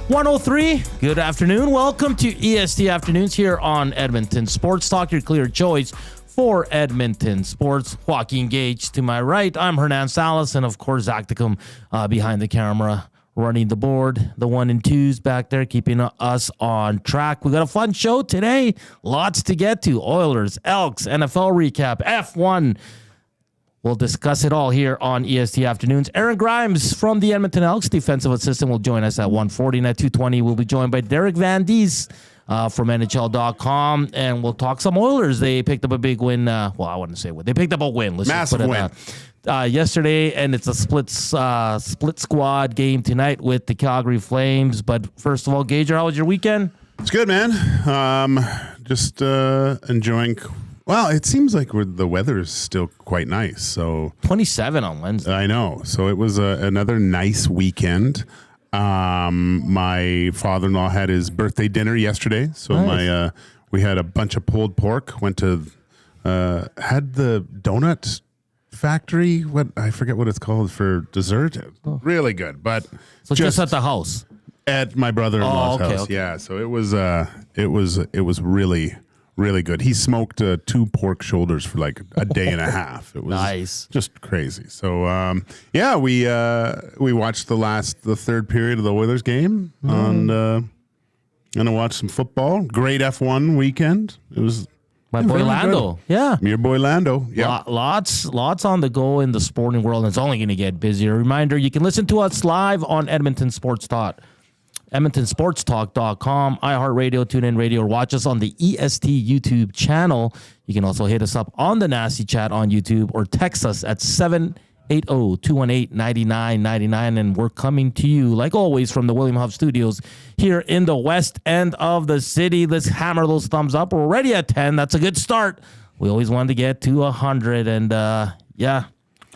103. Good afternoon. Welcome to EST Afternoons here on Edmonton Sports Talk, your clear choice for Edmonton sports. Joaquin Gage to my right. I'm Hernan Salas, and of course Zachticum behind the camera, running the board. The 1 and 2s back there, keeping us on track. We got a fun show today. Lots to get to. Oilers, Elks, NFL recap, F1. We'll discuss it all here on EST Afternoons. Aaron Grymes from the Edmonton Elks, defensive assistant, will join us at 1:40. And at 2:20, we'll be joined by Derek Van Diest from NHL.com, and we'll talk some Oilers. They picked up a big win. Well, I wouldn't say what. They picked up a win. Let's Massive just put it win. yesterday, and it's a split squad game tonight with the Calgary Flames. But first of all, Gager, how was your weekend? It's good, man. Just enjoying. Well, it seems like the weather is still quite nice. So 27 on Wednesday. I know. So it was another nice weekend. My father-in-law had his birthday dinner yesterday. So Nice. we had a bunch of pulled pork. Went to had the donut factory. I forget what it's called for dessert. Really good, but So just at the house. at my brother-in-law's Oh, okay, house. okay. Yeah. So it was really good. He smoked 2 pork shoulders for like a day and a half. It was Nice. just crazy. So we watched the third period of the Oilers game and I watched some football. Great F1 weekend. It was My boy really Lando. good. Yeah. Your boy Lando. Yeah. Lots on the go in the sporting world, and it's only going to get busier. Reminder, you can listen to us live on Edmonton Sports Talk, EdmontonSportsTalk.com, iHeartRadio, TuneIn Radio, or watch us on the EST YouTube channel. You can also hit us up on the Nasty Chat on YouTube or text us at 780-218-9999, and we're coming to you, like always, from the William Huff Studios here in the west end of the city. Let's hammer those thumbs up. We're already at 10. That's a good start. We always wanted to get to 100, and I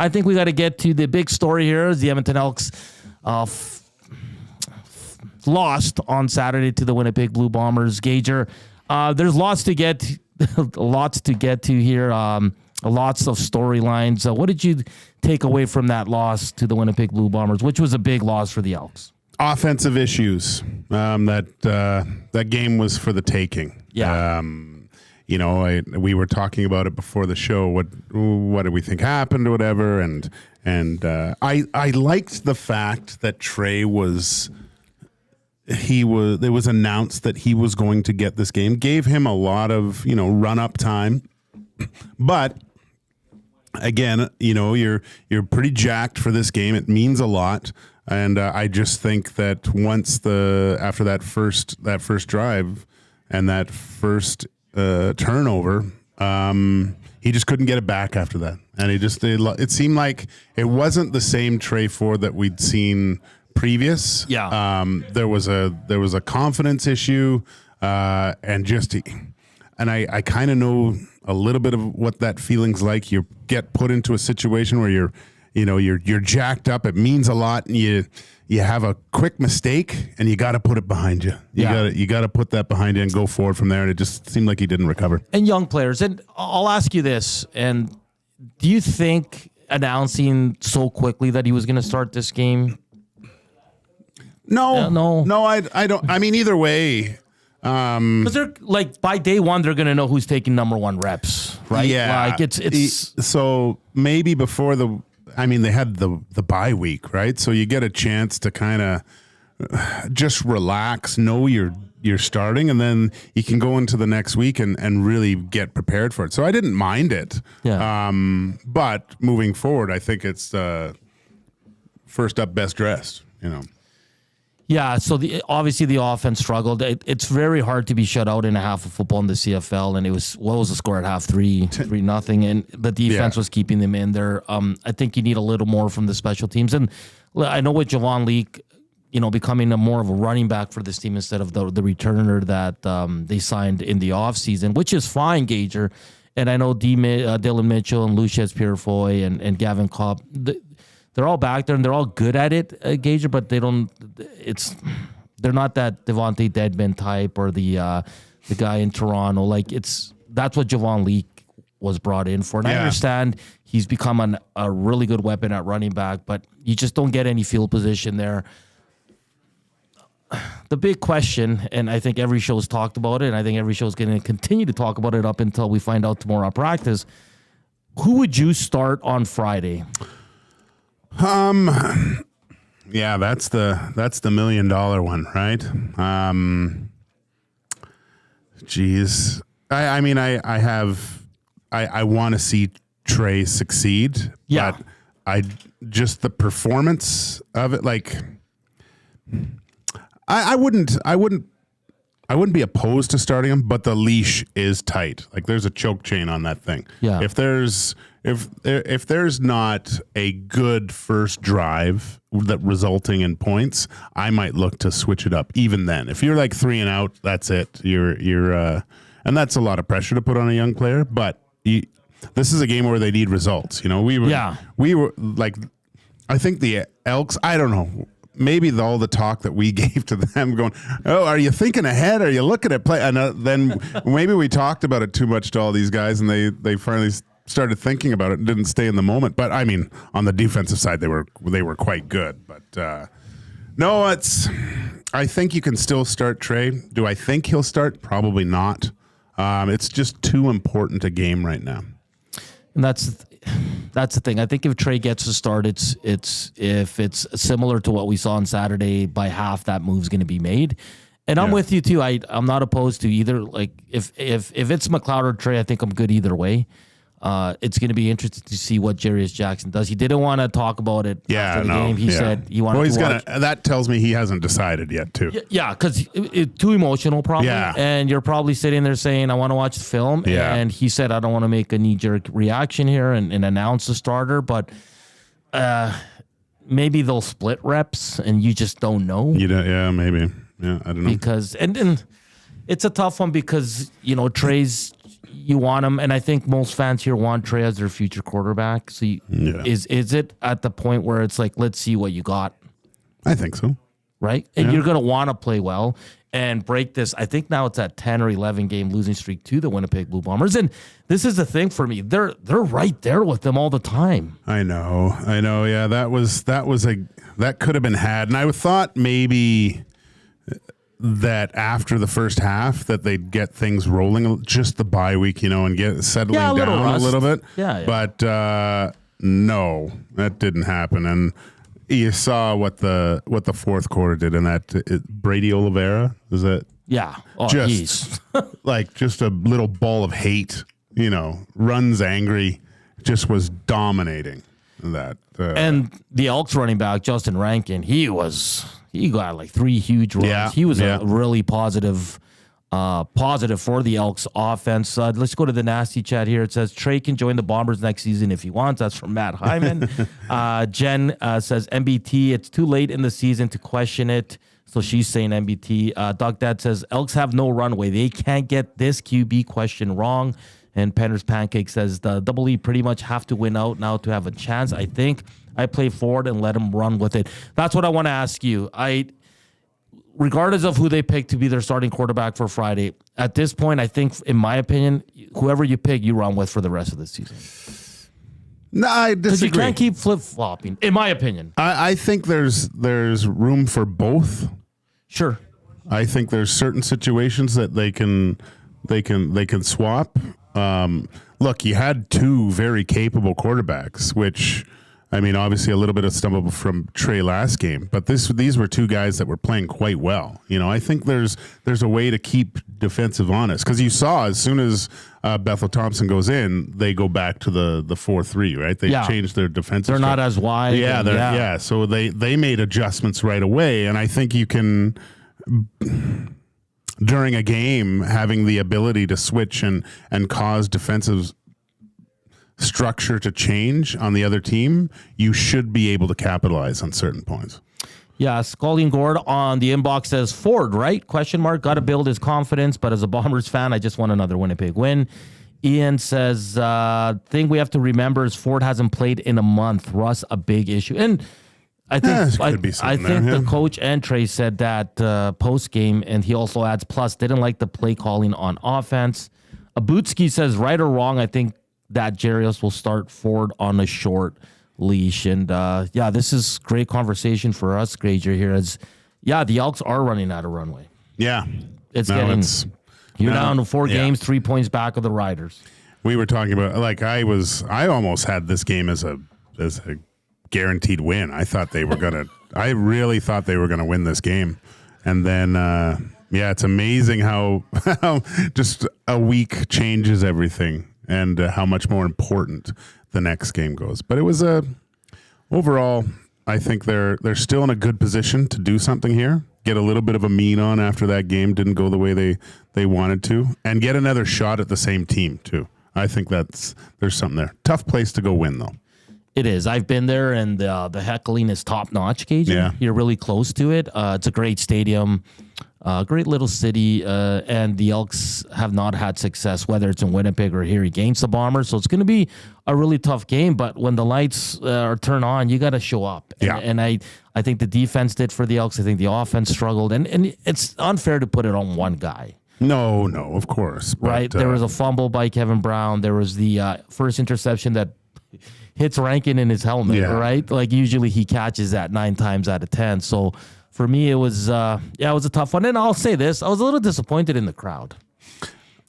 think we got to get to the big story here. Is the Edmonton Elks lost on Saturday to the Winnipeg Blue Bombers. Gager, there's lots to get to here. Lots of storylines. What did you take away from that loss to the Winnipeg Blue Bombers, which was a big loss for the Elks? Offensive issues. That game was for the taking. Yeah. We were talking about it before the show. What did we think happened or whatever? And I liked the fact that Trey was. It was announced that he was going to get this game. Gave him a lot of run up time, but again, you're pretty jacked for this game. It means a lot, and I just think that after that first drive and that first turnover, he just couldn't get it back after that, and it seemed like it wasn't the same Trey Ford that we'd seen previous. Yeah. There was a confidence issue, and I kind of know a little bit of what that feeling's like. You get put into a situation where you're jacked up. It means a lot, and you have a quick mistake, and you got to put it behind you. You got to put that behind you and go forward from there. And it just seemed like he didn't recover. And young players, and I'll ask you this: and do you think announcing so quickly that he was going to start this game? No, I don't. I mean, either way. Because they're like by day one, they're going to know who's taking number 1 reps, right? Yeah. Like it's so maybe before they had the bye week, right? So you get a chance to kind of just relax, know you're starting, and then you can go into the next week and really get prepared for it. So I didn't mind it. Yeah. But moving forward, I think it's first up, best dressed, Yeah, so obviously the offense struggled. It's very hard to be shut out in a half of football in the CFL, and what was the score at half? 3-0, and the defense was keeping them in there. I think you need a little more from the special teams, and I know with Javon Leake, becoming more of a running back for this team instead of the returner that they signed in the offseason, which is fine, Gager. And I know Dylan Mitchell and Lucius Purifoy and Gavin Cobb. They're all back there and they're all good at it, Gager, but they're not that Devontae Deadman type or the guy in Toronto. That's what Javon Leake was brought in for. And I understand he's become a really good weapon at running back, but you just don't get any field position there. the big question, and I think every show's talked about it, and I think every show's going to continue to talk about it up until we find out tomorrow at practice. Who would you start on Friday? Yeah, that's the $1 million one, right? Geez. I mean, I want to see Trey succeed, Yeah. but just the performance of it, like I wouldn't be opposed to starting him, but the leash is tight. Like there's a choke chain on that thing. Yeah. If there's not a good first drive that resulting in points, I might look to switch it up. Even then, if you're like 3 and out, that's it. You're and that's a lot of pressure to put on a young player. But this is a game where they need results. You know, we were like, I think the Elks. I don't know. Maybe all the talk that we gave to them going, oh, are you thinking ahead? Are you looking at play? And then maybe we talked about it too much to all these guys, and they finally started thinking about it and didn't stay in the moment. But I mean, on the defensive side, they were quite good. But no, I think you can still start Trey. Do I think he'll start? Probably not. It's just too important a game right now. And that's the thing. I think if Trey gets a start, it's if it's similar to what we saw on Saturday, by half that move's going to be made. And I'm with you too. I'm not opposed to either. Like if it's McLeod or Trey, I think I'm good either way. It's going to be interesting to see what Jarius Jackson does. He didn't want to talk about it after the game. He said he wanted to watch. That tells me he hasn't decided yet, too. Yeah, because it's too emotional, probably. Yeah. And you're probably sitting there saying, I want to watch the film. Yeah. And he said, I don't want to make a knee-jerk reaction here and announce the starter. But maybe they'll split reps, and you just don't know. Yeah, maybe. Yeah, I don't know. Because and it's a tough one because, Trey's... You want him, and I think most fans here want Trey as their future quarterback. So, is it at the point where it's like, let's see what you got? I think so. Right? And you're going to want to play well and break this. I think now it's at 10 or 11 game losing streak to the Winnipeg Blue Bombers. And this is the thing for me. They're right there with them all the time. I know. Yeah, that could have been had. And I thought maybe that after the first half that they'd get things rolling, just the bye week, and get settling down a little bit. Yeah. But no, that didn't happen. And you saw what the fourth quarter did in that. Brady Oliveira, is that? Yeah. Oh, just like just a little ball of hate, runs angry, just was dominating that. And the Elks running back, Justin Rankin, he got like 3 huge runs. Yeah, he was a really positive for the Elks offense. Let's go to the nasty chat here. It says Trey can join the Bombers next season if he wants. That's from Matt Hyman. Jen says MBT, it's too late in the season to question it. So she's saying MBT. Doc Dad says Elks have no runway. They can't get this QB question wrong. And Penner's Pancake says the Double E pretty much have to win out now to have a chance. I think I play forward and let them run with it. That's what I want to ask you. Regardless of who they pick to be their starting quarterback for Friday, at this point, I think, in my opinion, whoever you pick, you run with for the rest of the season. No, I disagree. Because you can't keep flip-flopping, in my opinion. I think there's room for both. Sure. I think there's certain situations that they can swap. Look, you had 2 very capable quarterbacks, which, I mean, obviously a little bit of stumble from Trey last game, but these were 2 guys that were playing quite well. I think there's a way to keep defensive honest, because you saw as soon as Bethel Thompson goes in, they go back to the 4-3, right? They changed their defensive. They're not as wide. Yeah, so they made adjustments right away, and I think you can, during a game, having the ability to switch and cause defensive structure to change on the other team, you should be able to capitalize on certain points. Yeah, Scully Gord on the inbox says Ford, right? Question mark. Got to build his confidence, but as a Bombers fan, I just want another Winnipeg win. Ian says, thing we have to remember is Ford hasn't played in a month. Russ, a big issue. And I think the coach and Trey said that post game, and he also adds, plus didn't like the play calling on offense. Abutski says, right or wrong, I think that Jarius will start Ford on a short leash. And this is great conversation for us, Gager, here, as Yeah, the Elks are running out of runway. Yeah. You're down to 4 games, 3 points back of the Riders. We were talking about, like, I almost had this game as a guaranteed win. I really thought they were gonna win this game. And then it's amazing how just a week changes everything and how much more important the next game goes. But it was overall, I think they're still in a good position to do something here. Get a little bit of a mean on after that game didn't go the way they wanted to, and get another shot at the same team too. I think there's something there. Tough place to go win though. It is. I've been there, and the heckling is top notch, Gage. Yeah. You're really close to it. It's a great stadium, great little city, and the Elks have not had success, whether it's in Winnipeg or here against the Bombers. So it's going to be a really tough game. But when the lights are turned on, you got to show up. And I think the defense did for the Elks. I think the offense struggled, and it's unfair to put it on one guy. No, of course. But, right. There was a fumble by Kevin Brown. There was the first interception that hits Rankin in his helmet, right? Like usually he catches that 9 times out of 10. So for me, it was it was a tough one. And I'll say this, I was a little disappointed in the crowd.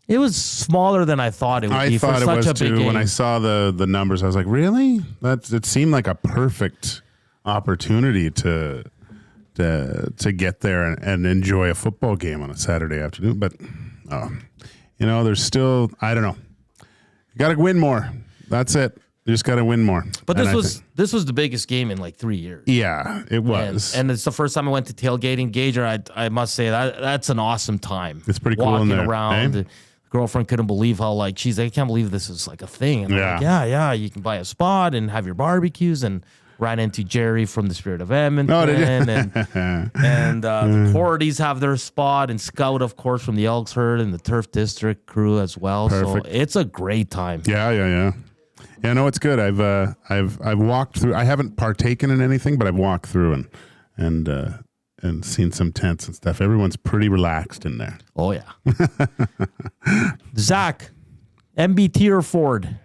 It was smaller than I thought it would be for such a big game. When I saw the numbers, I was like, really? It seemed like a perfect opportunity to get there and enjoy a football game on a Saturday afternoon. But there's still, I don't know. You got to win more. That's it. You just got to win more. But this was the biggest game in like 3 years. Yeah, it was. And it's the first time I went to tailgating. Gager, I must say that's an awesome time. It's pretty cool in there. Walking around. Eh? The girlfriend couldn't believe how she's like, I can't believe this is like a thing. And I'm like, you can buy a spot and have your barbecues, and ran into Jerry from the Spirit of Edmonton. Oh, did you? and the Cordies have their spot, and Scout, of course, from the Elks herd, and the Turf District crew as well. Perfect. So it's a great time. Yeah. Yeah, no, it's good. I've walked through. I haven't partaken in anything, but I've walked through and seen some tents and stuff. Everyone's pretty relaxed in there. Oh yeah. Zach, MBT or Ford?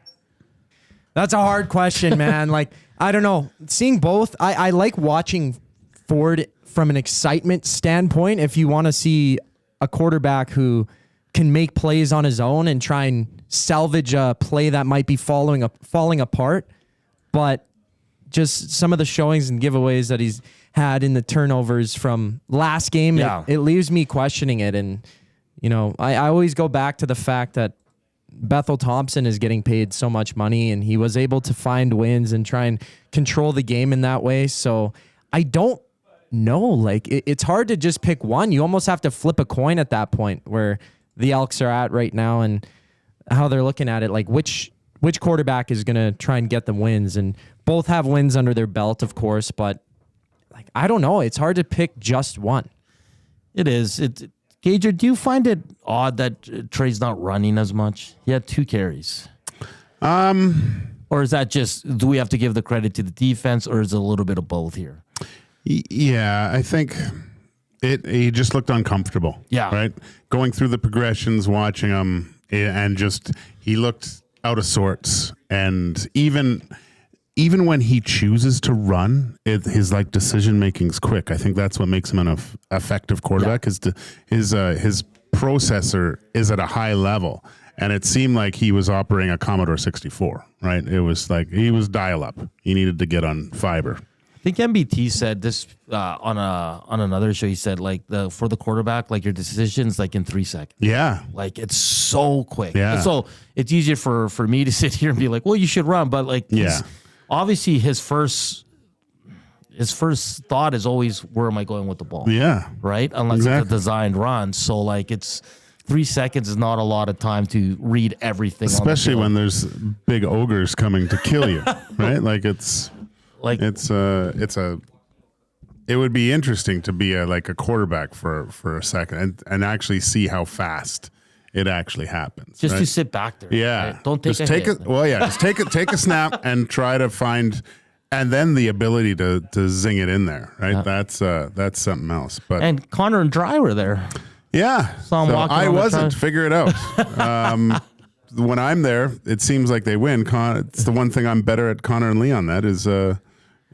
That's a hard question, man. I don't know. Seeing both, I like watching Ford from an excitement standpoint. If you want to see a quarterback who can make plays on his own and try and salvage a play that might be falling apart, but just some of the showings and giveaways that he's had in the turnovers from last game, it leaves me questioning it. And, I always go back to the fact that Bethel Thompson is getting paid so much money, and he was able to find wins and try and control the game in that way. So I don't know. It's hard to just pick one. You almost have to flip a coin at that point where the Elks are at right now and how they're looking at it. Which quarterback is going to try and get the wins, and both have wins under their belt, of course, but I don't know. It's hard to pick just one. It is. Gager, do you find it odd that Trey's not running as much? He had 2 carries. Or is that just, do we have to give the credit to the defense, or is it a little bit of both here? Yeah, I think he just looked uncomfortable. Yeah. Right? Going through the progressions, watching him, and he looked out of sorts. And even when he chooses to run, his decision making's quick. I think that's what makes him an effective quarterback. His processor is at a high level, and it seemed like he was operating a Commodore 64. Right? It was like he was dial up. He needed to get on fiber. I think MBT said this on another show. He said for the quarterback, your decisions in 3 seconds. Yeah, it's so quick. Yeah. So it's easier for me to sit here and be like, well, you should run, but obviously his first thought is always, where am I going with the ball? Yeah, right. Unless it's a designed run. So it's 3 seconds is not a lot of time to read everything. Especially when there's big ogres coming to kill you, right? It would be interesting to be a quarterback for a second and actually see how fast it actually happens. Just to sit back there. Yeah. Right? Don't take just a hit. Just take a snap and try to find, and then the ability to zing it in there, right? Yeah. That's something else. And Connor and Dry were there. Yeah. I wasn't. Figure it out. When I'm there, it seems like they win. It's the one thing I'm better at, Connor and Lee, on that is a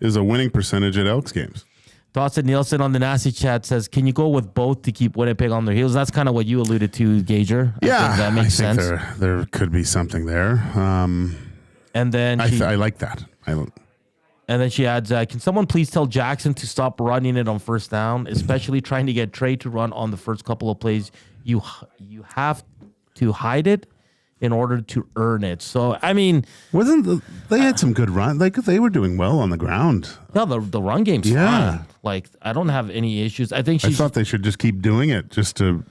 winning percentage at Elks games. Dawson Nielsen on the Nasty Chat says, can you go with both to keep Winnipeg on their heels? That's kind of what you alluded to, Gager. I think that makes sense. There could be something there. And then I like that. And then she adds, can someone please tell Jackson to stop running it on first down, especially trying to get Trey to run on the first couple of plays. You have to hide it in order to earn it. So, I mean... They had some good run. Like, they were doing well on the ground. No, the run game's fine. Like, I don't have any issues. I thought they should just keep doing it just to...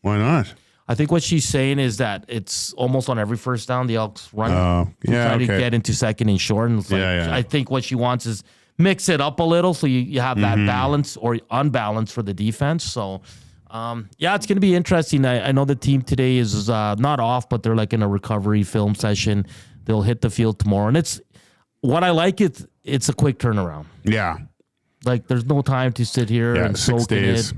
Why not? I think what she's saying is that it's almost on every first down, the Elks run try to get into second and short. And I think what she wants is mix it up a little so you have that balance or unbalance for the defense. So... it's going to be interesting. I know the team today is not off, but they're like in a recovery film session. They'll hit the field tomorrow. And it's what I like. It's a quick turnaround. Yeah. Like there's no time to sit here and 6 days.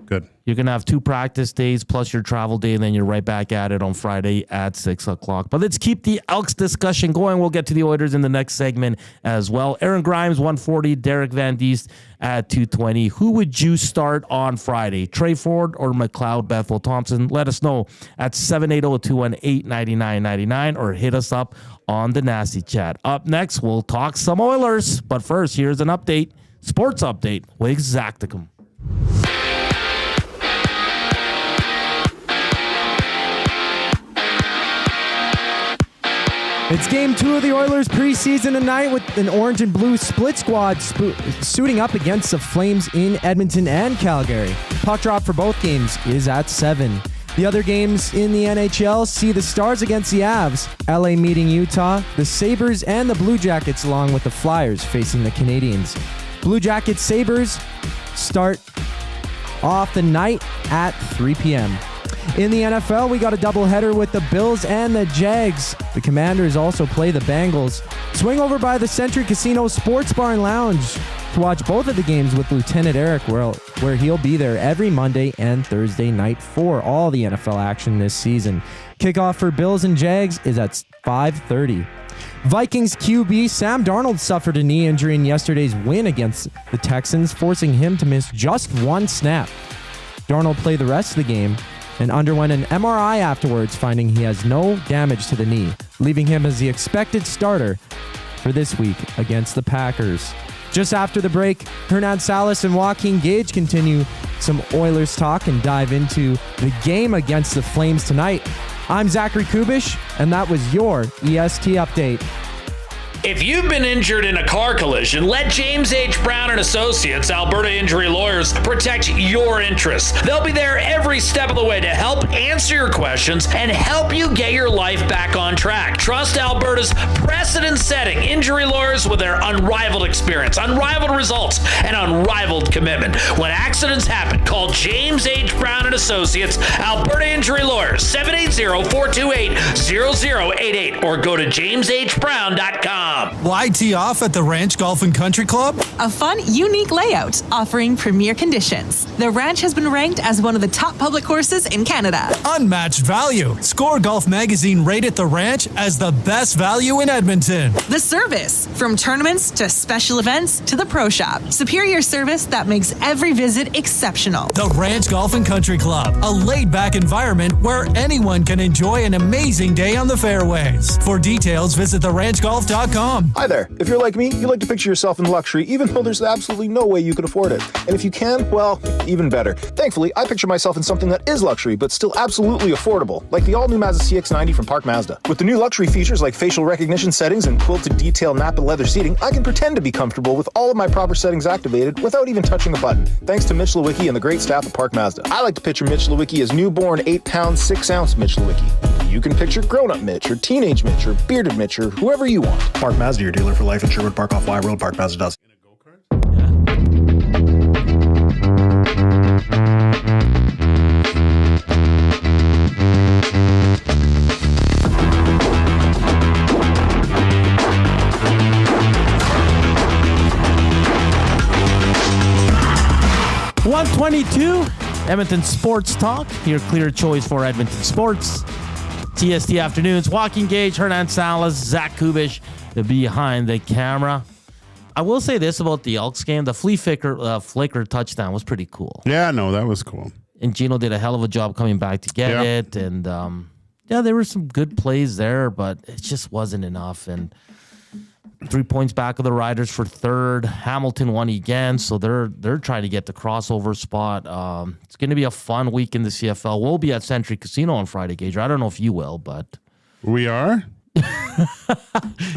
Good. You're going to have 2 practice days plus your travel day, and then you're right back at it on Friday at 6 o'clock. But let's keep the Elks discussion going. We'll get to the Oilers in the next segment as well. Aaron Grymes, 140. Derek Van Diest at 220. Who would you start on Friday? Trey Ford or McLeod Bethel Thompson? Let us know at 780-218-9999 or hit us up on the Nasty Chat. Up next, we'll talk some Oilers. But first, here's an update, sports update with Zachticum. It's game 2 of the Oilers preseason tonight with an orange and blue split squad suiting up against the Flames in Edmonton and Calgary. Puck drop for both games is at 7. The other games in the NHL see the Stars against the Avs, LA meeting Utah, the Sabres and the Blue Jackets along with the Flyers facing the Canadiens. Blue Jackets Sabres start off the night at 3 p.m. In the NFL, we got a doubleheader with the Bills and the Jags. The Commanders also play the Bengals. Swing over by the Century Casino Sports Bar and Lounge to watch both of the games with Lieutenant Eric, where he'll be there every Monday and Thursday night for all the NFL action this season. Kickoff for Bills and Jags is at 5:30. Vikings QB Sam Darnold suffered a knee injury in yesterday's win against the Texans, forcing him to miss just 1 snap. Darnold played the rest of the game and underwent an MRI afterwards, finding he has no damage to the knee, leaving him as the expected starter for this week against the Packers. Just after the break, Hernan Salas and Joaquin Gage continue some Oilers talk and dive into the game against the Flames tonight. I'm Zachary Kubusch, and that was your EST update. If you've been injured in a car collision, let James H. Brown and Associates, Alberta Injury Lawyers, protect your interests. They'll be there every step of the way to help answer your questions and help you get your life back on track. Trust Alberta's precedent-setting injury lawyers with their unrivaled experience, unrivaled results, and unrivaled commitment. When accidents happen, call James H. Brown and Associates, Alberta Injury Lawyers, 780-428-0088, or go to jameshbrown.com. Why tee off at the Ranch Golf and Country Club? A fun, unique layout offering premier conditions. The Ranch has been ranked as one of the top public courses in Canada. Unmatched value. Score Golf Magazine rated the Ranch as the best value in Edmonton. The service, from tournaments to special events to the pro shop. Superior service that makes every visit exceptional. The Ranch Golf and Country Club, a laid-back environment where anyone can enjoy an amazing day on the fairways. For details, visit theranchgolf.com. Hi there. If you're like me, you like to picture yourself in luxury, even though there's absolutely no way you could afford it. And if you can, well, even better. Thankfully, I picture myself in something that is luxury, but still absolutely affordable, like the all-new Mazda CX-90 from Park Mazda. With the new luxury features like facial recognition settings and quilted detail Napa leather seating, I can pretend to be comfortable with all of my proper settings activated without even touching a button, thanks to Mitch Lewicki and the great staff at Park Mazda. I like to picture Mitch Lewicki as newborn 8-pound, 6-ounce Mitch Lewicki. You can picture grown-up Mitch, or teenage Mitch, or bearded Mitch, or whoever you want. Park Mazda, your dealer for life in Sherwood Park off Y Road. Park Mazda does. Yeah. 122, Edmonton Sports Talk, your clear choice for Edmonton Sports. TST Afternoons, Joaquin Gage, Hernan Salas, Zach Kubusch behind the camera. I will say this about the Elks game. The flea flicker touchdown was pretty cool. Yeah, no, that was cool. And Gino did a hell of a job coming back to get it. And there were some good plays there, but it just wasn't enough. And 3 points back of the Riders for third. Hamilton won again, so they're trying to get the crossover spot. It's going to be a fun week in the CFL. We'll be at Century Casino on Friday, Gager. I don't know if you will, but we are.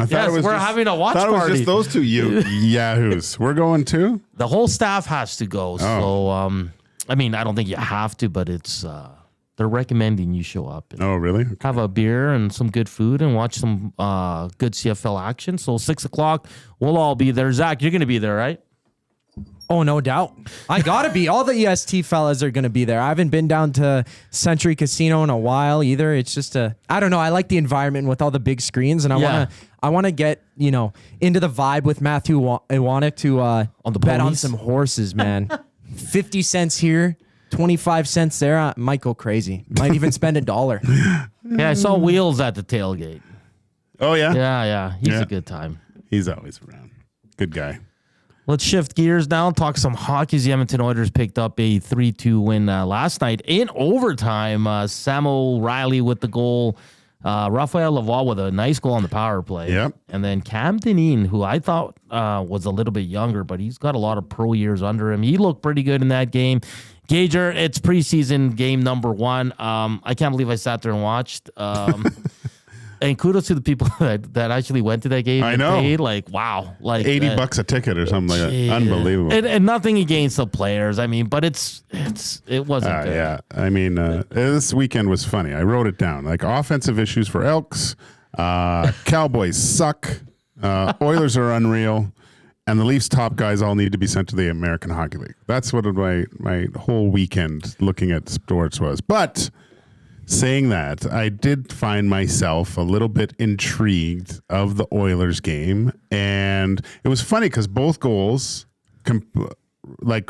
Yes, we're having a watch party. I thought it was just those two yahoos. We're going too. The whole staff has to go. So, I mean, I don't think you have to, but it's they're recommending you show up. Oh, really? Okay. Have a beer and some good food and watch some good CFL action. So 6 o'clock, we'll all be there. Zach, you're going to be there, right? Oh, no doubt. I got to be. All the EST fellas are going to be there. I haven't been down to Century Casino in a while either. It's just I don't know. I like the environment with all the big screens, and I want to get, into the vibe with Matthew Iwanek to on the bet on some horses, man. 50 cents here, 25 cents there. I might go crazy. Might even spend $1. Yeah, I saw Wheels at the tailgate. Oh, yeah? Yeah. He's a good time. He's always around. Good guy. Let's shift gears now and talk some hockey. The Edmonton Oilers picked up a 3-2 win last night in overtime. Sam O'Reilly with the goal. Raphael Lavoie with a nice goal on the power play. Yep. And then Cam Dineen, who I thought was a little bit younger, but he's got a lot of pro years under him. He looked pretty good in that game. Gager, it's preseason game number 1. I can't believe I sat there and watched. And kudos to the people that actually went to that game. I know. Paid, wow. Like $80 a ticket or something like that. Unbelievable. And nothing against the players. I mean, but it wasn't good. Yeah. I mean, this weekend was funny. I wrote it down. Like offensive issues for Elks. Cowboys suck. Oilers are unreal. And the Leafs top guys all need to be sent to the American Hockey League. That's what my whole weekend looking at sports was. But saying that, I did find myself a little bit intrigued of the Oilers game, and it was funny because both goals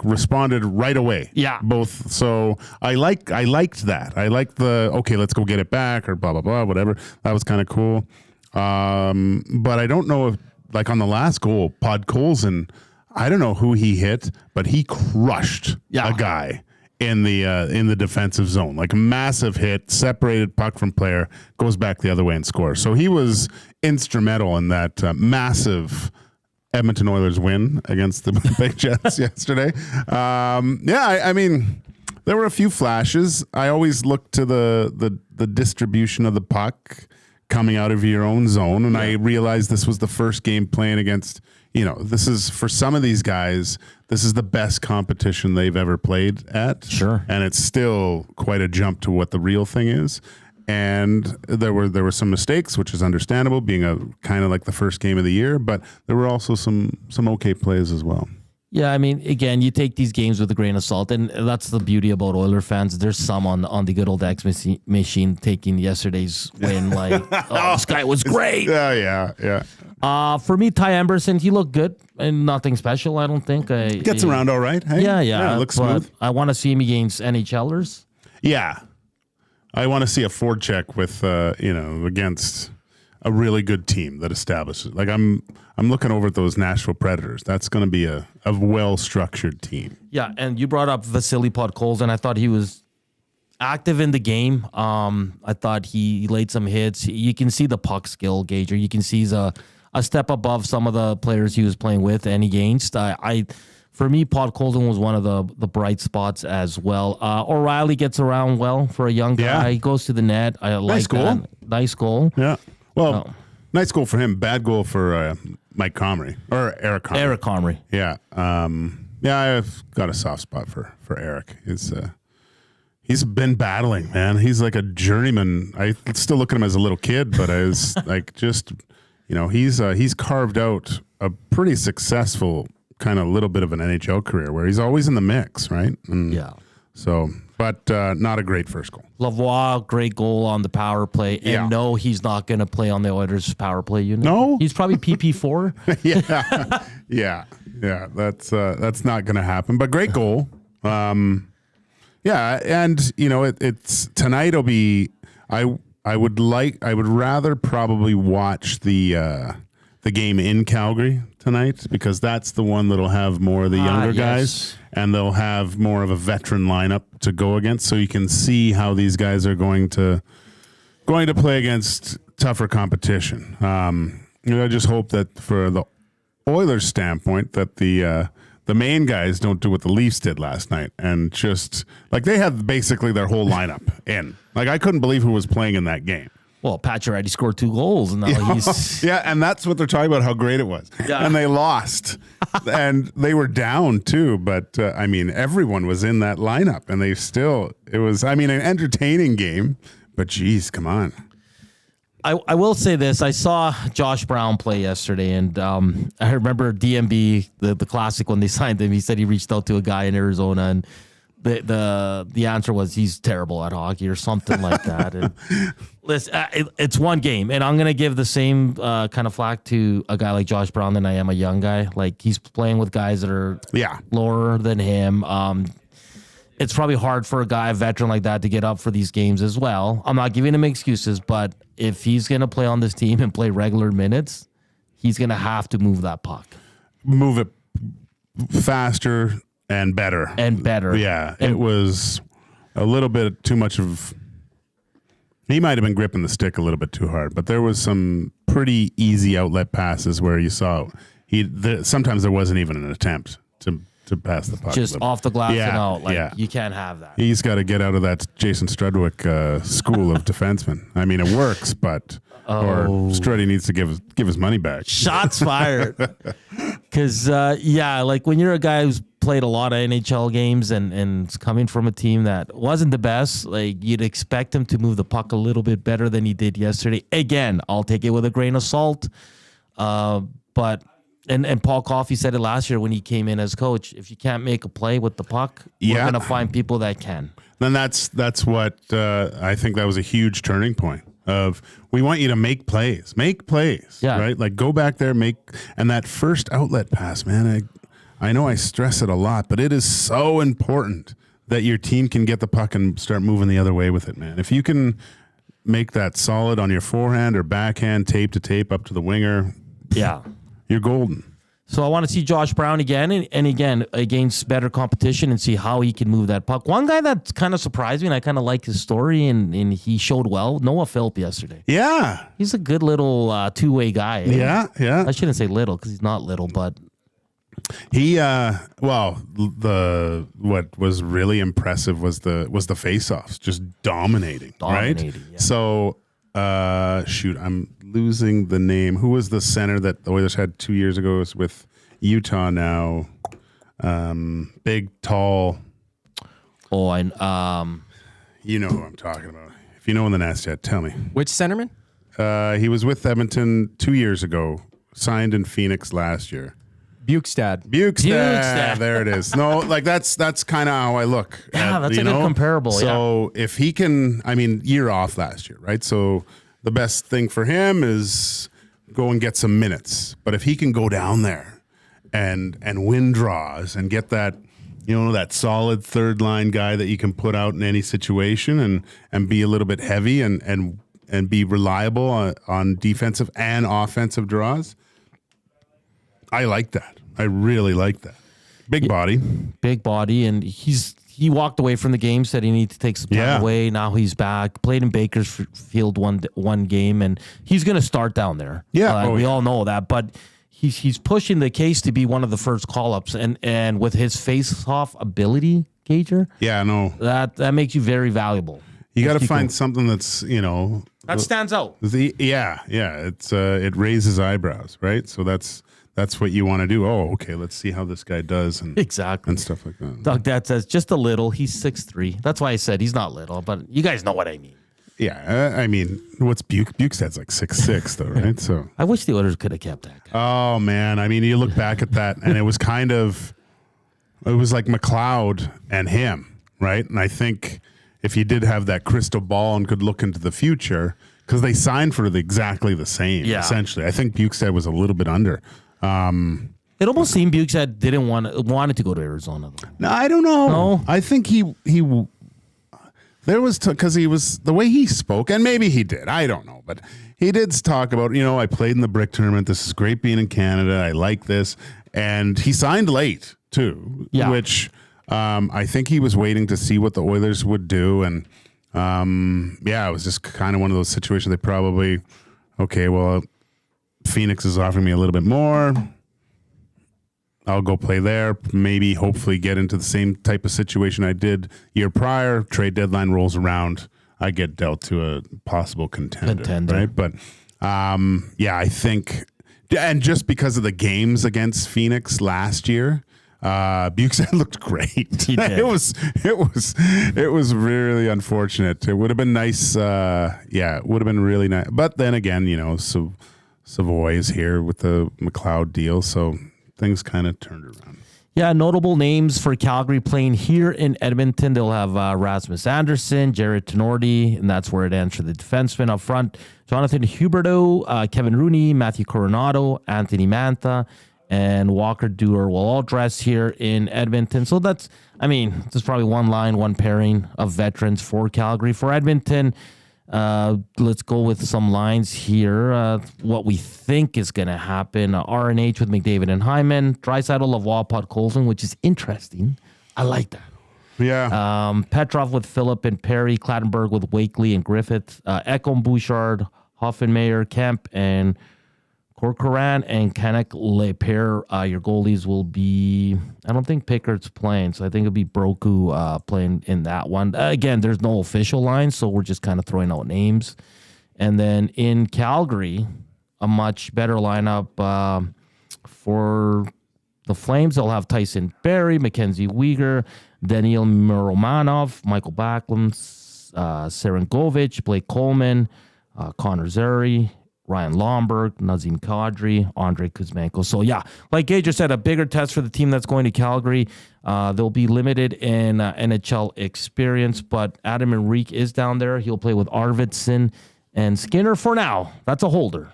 responded right away. Yeah, both. So I liked that. I liked the let's go get it back or blah blah blah whatever. That was kind of cool. But I don't know if on the last goal, Podkolzin, I don't know who he hit, but he crushed a guy in the defensive zone, like a massive hit, separated puck from player, goes back the other way and scores. So he was instrumental in that massive Edmonton Oilers win against the Big Jets yesterday. I mean, there were a few flashes. I always look to the distribution of the puck coming out of your own zone, and I realized this was the first game playing against. This is, for some of these guys, this is the best competition they've ever played at. Sure. And it's still quite a jump to what the real thing is. And there were some mistakes, which is understandable, being a kind of like the first game of the year, but there were also some okay plays as well. Yeah, I mean, again, you take these games with a grain of salt, and that's the beauty about Oiler fans. There's some on the good old X machine taking yesterday's win this guy was great. Yeah. For me, Ty Emberson, he looked good and nothing special, I don't think. Gets around all right. Hey? Yeah. Looks smooth. I want to see him against NHLers. Yeah. I want to see a forecheck with, against a really good team that establishes. I'm looking over at those Nashville Predators. That's going to be a well-structured team. Yeah, and you brought up Vasily Podkolzin. I thought he was active in the game. I thought he laid some hits. You can see the puck skill, Gager. You can see he's a step above some of the players he was playing with and against. For me, Podkolzin was one of the bright spots as well. O'Reilly gets around well for a young guy. Yeah. He goes to the net. I like that. Nice goal. Yeah. Well, nice goal for him. Bad goal for Mike Comrie or Eric Comrie. Eric Comrie. Yeah. I've got a soft spot for Eric. He's been battling, man. He's like a journeyman. I still look at him as a little kid, but I was he's carved out a pretty successful kind of little bit of an NHL career where he's always in the mix, right? Yeah. So, but not a great first goal. Lavoie, great goal on the power play. And no, he's not going to play on the Oilers' power play unit. No? He's probably PP4. Yeah. That's not going to happen. But great goal. And it's tonight. Will be. I would rather probably watch the the game in Calgary tonight, because that's the one that'll have more of the younger guys, and they'll have more of a veteran lineup to go against. So you can see how these guys are going to play against tougher competition. I just hope that for the Oilers' standpoint, that the main guys don't do what the Leafs did last night, and just like they had basically their whole lineup in. Like I couldn't believe who was playing in that game. Well, Pacioretty scored 2 goals, and now he's yeah, and that's what they're talking about, how great it was. Yeah. And they lost, and they were down too. But I mean, everyone was in that lineup, and it was an entertaining game. But geez, come on. I will say this. I saw Josh Brown play yesterday, and I remember DMB, the Classic, when they signed him. He said he reached out to a guy in Arizona, and the answer was he's terrible at hockey or something like that. And listen, it's one game, and I'm gonna give the same kind of flack to a guy like Josh Brown than I am a young guy. Like he's playing with guys that are lower than him. It's probably hard for a veteran like that to get up for these games as well. I'm not giving him excuses, but if he's gonna play on this team and play regular minutes, he's gonna have to move that puck, move it faster. And better. Yeah, it was a little bit too much of... He might have been gripping the stick a little bit too hard, but there was some pretty easy outlet passes where you saw sometimes there wasn't even an attempt to pass the puck. Just off the glass and out. You can't have that. He's got to get out of that Jason Strudwick school of defensemen. I mean, it works, but... Or Struddy needs to give his money back. Shots fired. Because, like when you're a guy who's played a lot of NHL games and coming from a team that wasn't the best, like you'd expect him to move the puck a little bit better than he did yesterday. Again, I'll take it with a grain of salt. But Paul Coffey said it last year when he came in as coach. If you can't make a play with the puck, we're going to find people that can. Then that's what I think that was a huge turning point. Of we want you to make plays, right? Like go back there, and that first outlet pass, man. I know I stress it a lot, but it is so important that your team can get the puck and start moving the other way with it, man. If you can make that solid on your forehand or backhand, tape to tape up to the winger, you're golden. So I want to see Josh Brown again, and again against better competition, and see how he can move that puck. One guy that kind of surprised me, and I kind of like his story, and he showed well. Noah Philp yesterday. Yeah, he's a good little two-way guy. Yeah. I shouldn't say little because he's not little, but he what was really impressive was the face-offs, just dominating. Right? Yeah. So I'm losing the name. Who was the center that the Oilers had 2 years ago? It was with Utah now. Big, tall. You know who I'm talking about. If you know in the Nest yet, tell me. Which centerman? He was with Edmonton 2 years ago. Signed in Phoenix last year. Bukestad. There it is. No, like that's kind of how I look. Yeah, that's a good comparable. So if he can, year off last year, right? So the best thing for him is go and get some minutes. But if he can go down there and win draws and get that, that solid third line guy that you can put out in any situation and be a little bit heavy and be reliable on defensive and offensive draws, I like that. I really like that. Big body, and he walked away from the game, said he needed to take some time away. Now he's back. Played in Bakersfield one game, and he's going to start down there. Yeah, we all know that, but he's pushing the case to be one of the first call-ups, and with his face-off ability, Gager. Yeah, no, that makes you very valuable. You got to find something that's that stands out. It raises eyebrows, right? So that's what you want to do. Oh, okay, let's see how this guy does and stuff like that. Doug Dad says just a little. He's 6'3". That's why I said he's not little, but you guys know what I mean. Yeah, what's Bukestad's like 6'6", though, right? So I wish the Oilers could have kept that guy. Oh man, you look back at that, and it was like McLeod and him, right? And I think if you did have that crystal ball and could look into the future, because they signed for exactly the same, essentially. I think Bukestad was a little bit under. It almost seemed Bukestad wanted to go to Arizona, though. No, I don't know. No? I think he There was because he was the way he spoke, and maybe he did. I don't know, but he did talk about, I played in the Brick tournament. This is great being in Canada. I like this, and he signed late too, which I think he was waiting to see what the Oilers would do, and it was just kind of one of those situations. They probably, okay, well, Phoenix is offering me a little bit more. I'll go play there, maybe hopefully get into the same type of situation I did year prior. Trade deadline rolls around, I get dealt to a possible contender. Right? But I think, and just because of the games against Phoenix last year, Bukes looked great. He did. It was really unfortunate. It would have been nice. It would have been really nice. But then again, Savoy is here with the McLeod deal, so things kind of turned around. Yeah, notable names for Calgary playing here in Edmonton. They'll have Rasmus Anderson, Jared Tenorti, and that's where it ends for the defensemen up front. Jonathan Huberdeau, Kevin Rooney, Matthew Coronado, Anthony Mantha, and Walker Duehr will all dress here in Edmonton. So there's probably one pairing of veterans for Calgary. For Edmonton, let's go with some lines here. What we think is going to happen. RNH with McDavid and Hyman. Draisaitl, Lavoie, Podkolzin, which is interesting. I like that. Yeah. Petrov with Phillip and Perry. Clattenburg with Wakely and Griffith. Ekholm, Bouchard, Hoffenmeyer, Kemp, and Corcoran and Kanek Lepere. Your goalies will be, I don't think Picard's playing, so I think it'll be Broku playing in that one. Again, there's no official line, so we're just kind of throwing out names. And then in Calgary, a much better lineup for the Flames. They'll have Tyson Barrie, Mackenzie Weegar, Daniil Miromanov, Michael Backlund, Serenkovic, Blake Coleman, Connor Zary, Ryan Lomberg, Nazem Kadri, Andre Kuzmenko. So, like Gage just said, a bigger test for the team that's going to Calgary. They'll be limited in NHL experience, but Adam Henrique is down there. He'll play with Arvidsson and Skinner for now. That's a holder.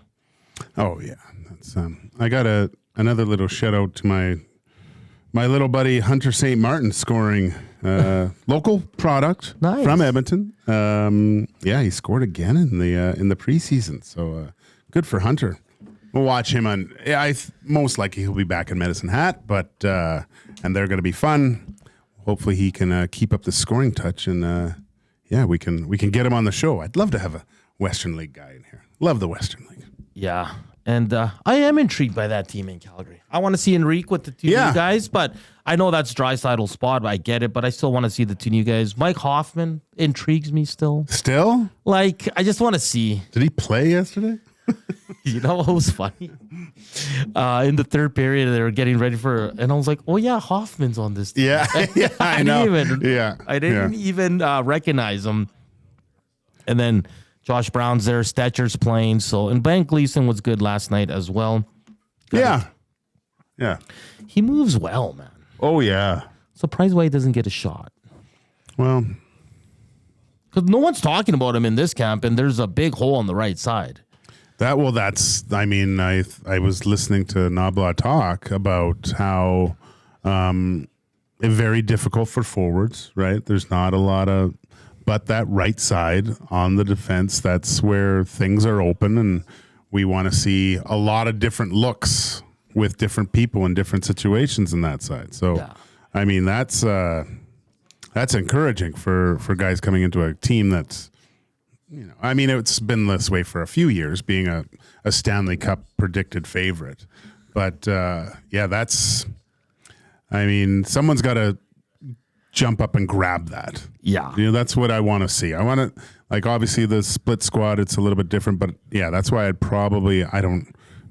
Oh, yeah. That's I got another little shout out to my little buddy Hunter St. Martin scoring local product from Edmonton. He scored again in the preseason. So good for Hunter. We'll watch him on. Most likely he'll be back in Medicine Hat, but and they're going to be fun. Hopefully he can keep up the scoring touch, and we can get him on the show. I'd love to have a Western League guy in here. Love the Western League. Yeah. And I am intrigued by that team in Calgary. I want to see Henrique with the two new guys, but I know that's Draisaitl's spot. I get it, but I still want to see the two new guys. Mike Hoffman intrigues me still. Still? Like, I just want to see. Did he play yesterday? You know what was funny? In the third period, they were getting ready for, and I was like, oh yeah, Hoffman's on this team. Yeah, I know. I didn't even recognize him. And then Josh Brown's there, Stetcher's playing. So, and Ben Gleason was good last night as well. Yeah. He moves well, man. Oh, yeah. Surprised why he doesn't get a shot. Well, because no one's talking about him in this camp, and there's a big hole on the right side. I was listening to Nabla talk about how very difficult for forwards, right? There's not a lot of, but that right side on the defense, that's where things are open, and we want to see a lot of different looks with different people in different situations in that side. So, I mean, that's encouraging for guys coming into a team that's, it's been this way for a few years, being a Stanley Cup predicted favorite. But, someone's got to jump up and grab that. Yeah. That's what I want to see. I want to, obviously the split squad, it's a little bit different, but that's why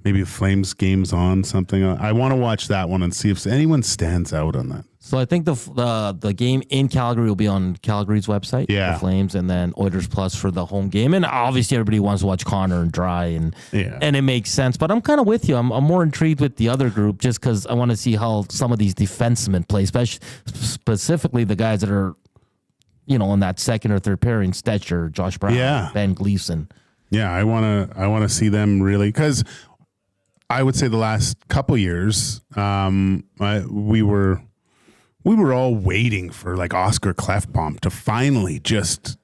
maybe Flames games on something. I want to watch that one and see if anyone stands out on that. So I think the game in Calgary will be on Calgary's website, the Flames, and then Oilers Plus for the home game. And obviously everybody wants to watch Connor and Dry, and it makes sense. But I'm kind of with you. I'm more intrigued with the other group just because I want to see how some of these defensemen play, specifically the guys that are, in that second or third pairing, Stetcher, Josh Brown, Ben Gleason. Yeah, I want to see them really, because I would say the last couple years, we were we were all waiting for like Oscar Klefbom to finally just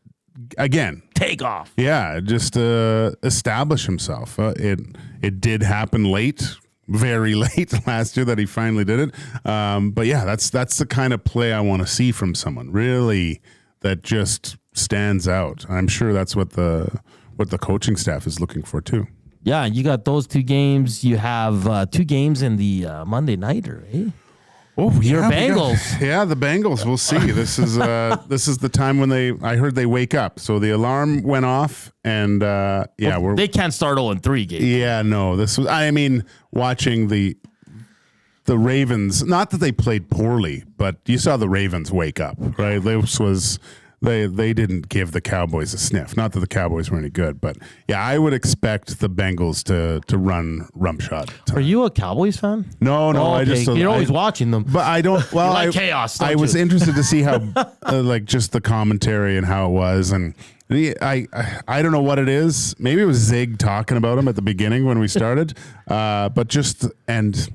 again take off. Yeah, just establish himself. It did happen late, very late last year that he finally did it. But yeah, that's the kind of play I want to see from someone really that just stands out. I'm sure that's what the coaching staff is looking for too. Yeah, you got those 2 games. You have 2 games in the Monday nighter, eh? Oh, your Bengals. The Bengals. We'll see. This is the time when I heard they wake up. So the alarm went off, and they can't start 0-3 games. Yeah, no. This was. I mean, watching the Ravens. Not that they played poorly, but you saw the Ravens wake up, right? This was. They didn't give the Cowboys a sniff. Not that the Cowboys were any good, but yeah, I would expect the Bengals to run rumpshot. Are you a Cowboys fan? No. Okay. You're always watching them, but I don't. Well, you like chaos. I was interested to see how, like, just the commentary and how it was, and I don't know what it is. Maybe it was Zig talking about him at the beginning when we started, but just and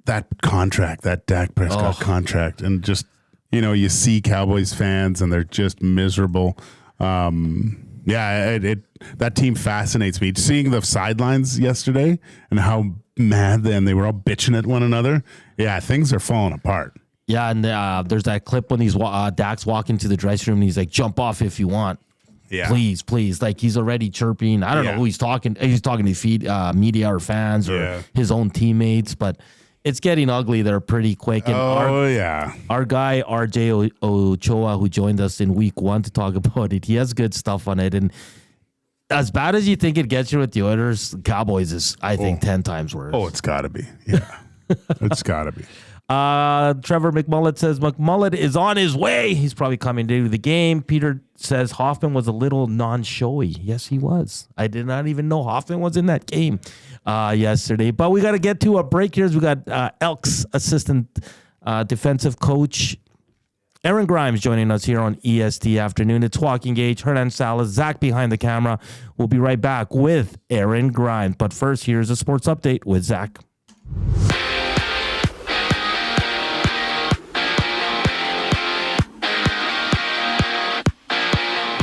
that contract, that Dak Prescott contract, and just. You see Cowboys fans and they're just miserable. That team fascinates me. Seeing the sidelines yesterday and how mad they were all bitching at one another. Yeah, things are falling apart. Yeah, and there's that clip when he's Dak's walking to the dressing room and he's like, "Jump off if you want." Yeah. Please. Like he's already chirping. I don't know who he's talking. He's talking to media or fans or his own teammates, but. It's getting ugly there pretty quick. And our guy, RJ Ochoa, who joined us in week 1 to talk about it, he has good stuff on it. And as bad as you think it gets you with the Oilers, Cowboys is, I think, 10 times worse. Oh, it's got to be. Yeah. It's got to be. Trevor McMullet says McMullet is on his way. He's probably coming to the game. Peter says Hoffman was a little non-showy. Yes, he was. I did not even know Hoffman was in that game yesterday. But we got to get to a break here. We got Elks assistant defensive coach Aaron Grymes joining us here on EST Afternoon. It's Joaquin Gage, Hernan Salas, Zach behind the camera. We'll be right back with Aaron Grymes. But first, here's a sports update with Zach.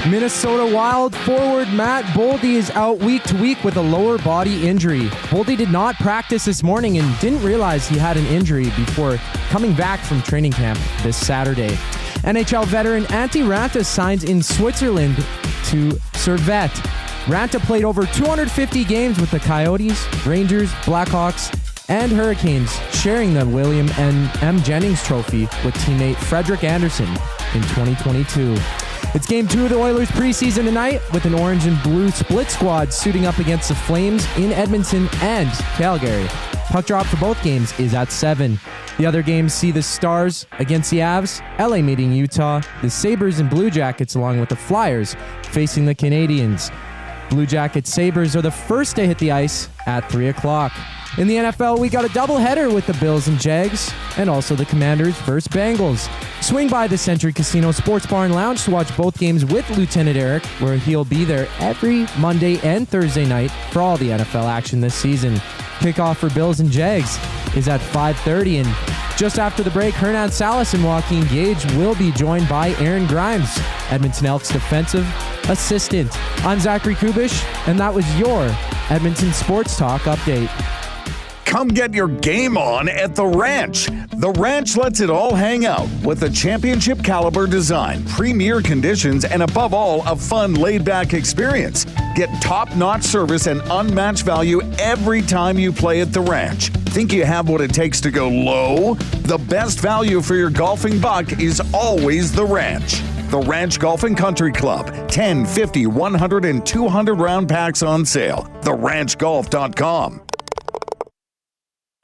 Minnesota Wild forward Matt Boldy is out week to week with a lower body injury. Boldy did not practice this morning and didn't realize he had an injury before coming back from training camp this Saturday. NHL veteran Antti Ranta signs in Switzerland to Servette. Ranta played over 250 games with the Coyotes, Rangers, Blackhawks, and Hurricanes, sharing the William M. Jennings Trophy with teammate Frederik Andersen in 2022. It's game 2 of the Oilers preseason tonight with an orange and blue split squad suiting up against the Flames in Edmonton and Calgary. Puck drop for both games is at 7. The other games see the Stars against the Avs, LA meeting Utah, the Sabres and Blue Jackets along with the Flyers facing the Canadiens. Blue Jackets Sabres are the first to hit the ice at 3 o'clock. In the NFL, we got a doubleheader with the Bills and Jags, and also the Commanders versus Bengals. Swing by the Century Casino Sports Bar and Lounge to watch both games with Lieutenant Eric, where he'll be there every Monday and Thursday night for all the NFL action this season. Kickoff for Bills and Jags is at 5:30, and just after the break, Hernan Salas and Joaquin Gage will be joined by Aaron Grymes, Edmonton Elks defensive assistant. I'm Zachary Kubusch, and that was your Edmonton Sports Talk update. Come get your game on at The Ranch. The Ranch lets it all hang out with a championship caliber design, premier conditions, and above all, a fun laid-back experience. Get top-notch service and unmatched value every time you play at The Ranch. Think you have what it takes to go low? The best value for your golfing buck is always The Ranch. The Ranch Golf and Country Club. 10, 50, 100, and 200 round packs on sale. TheRanchGolf.com.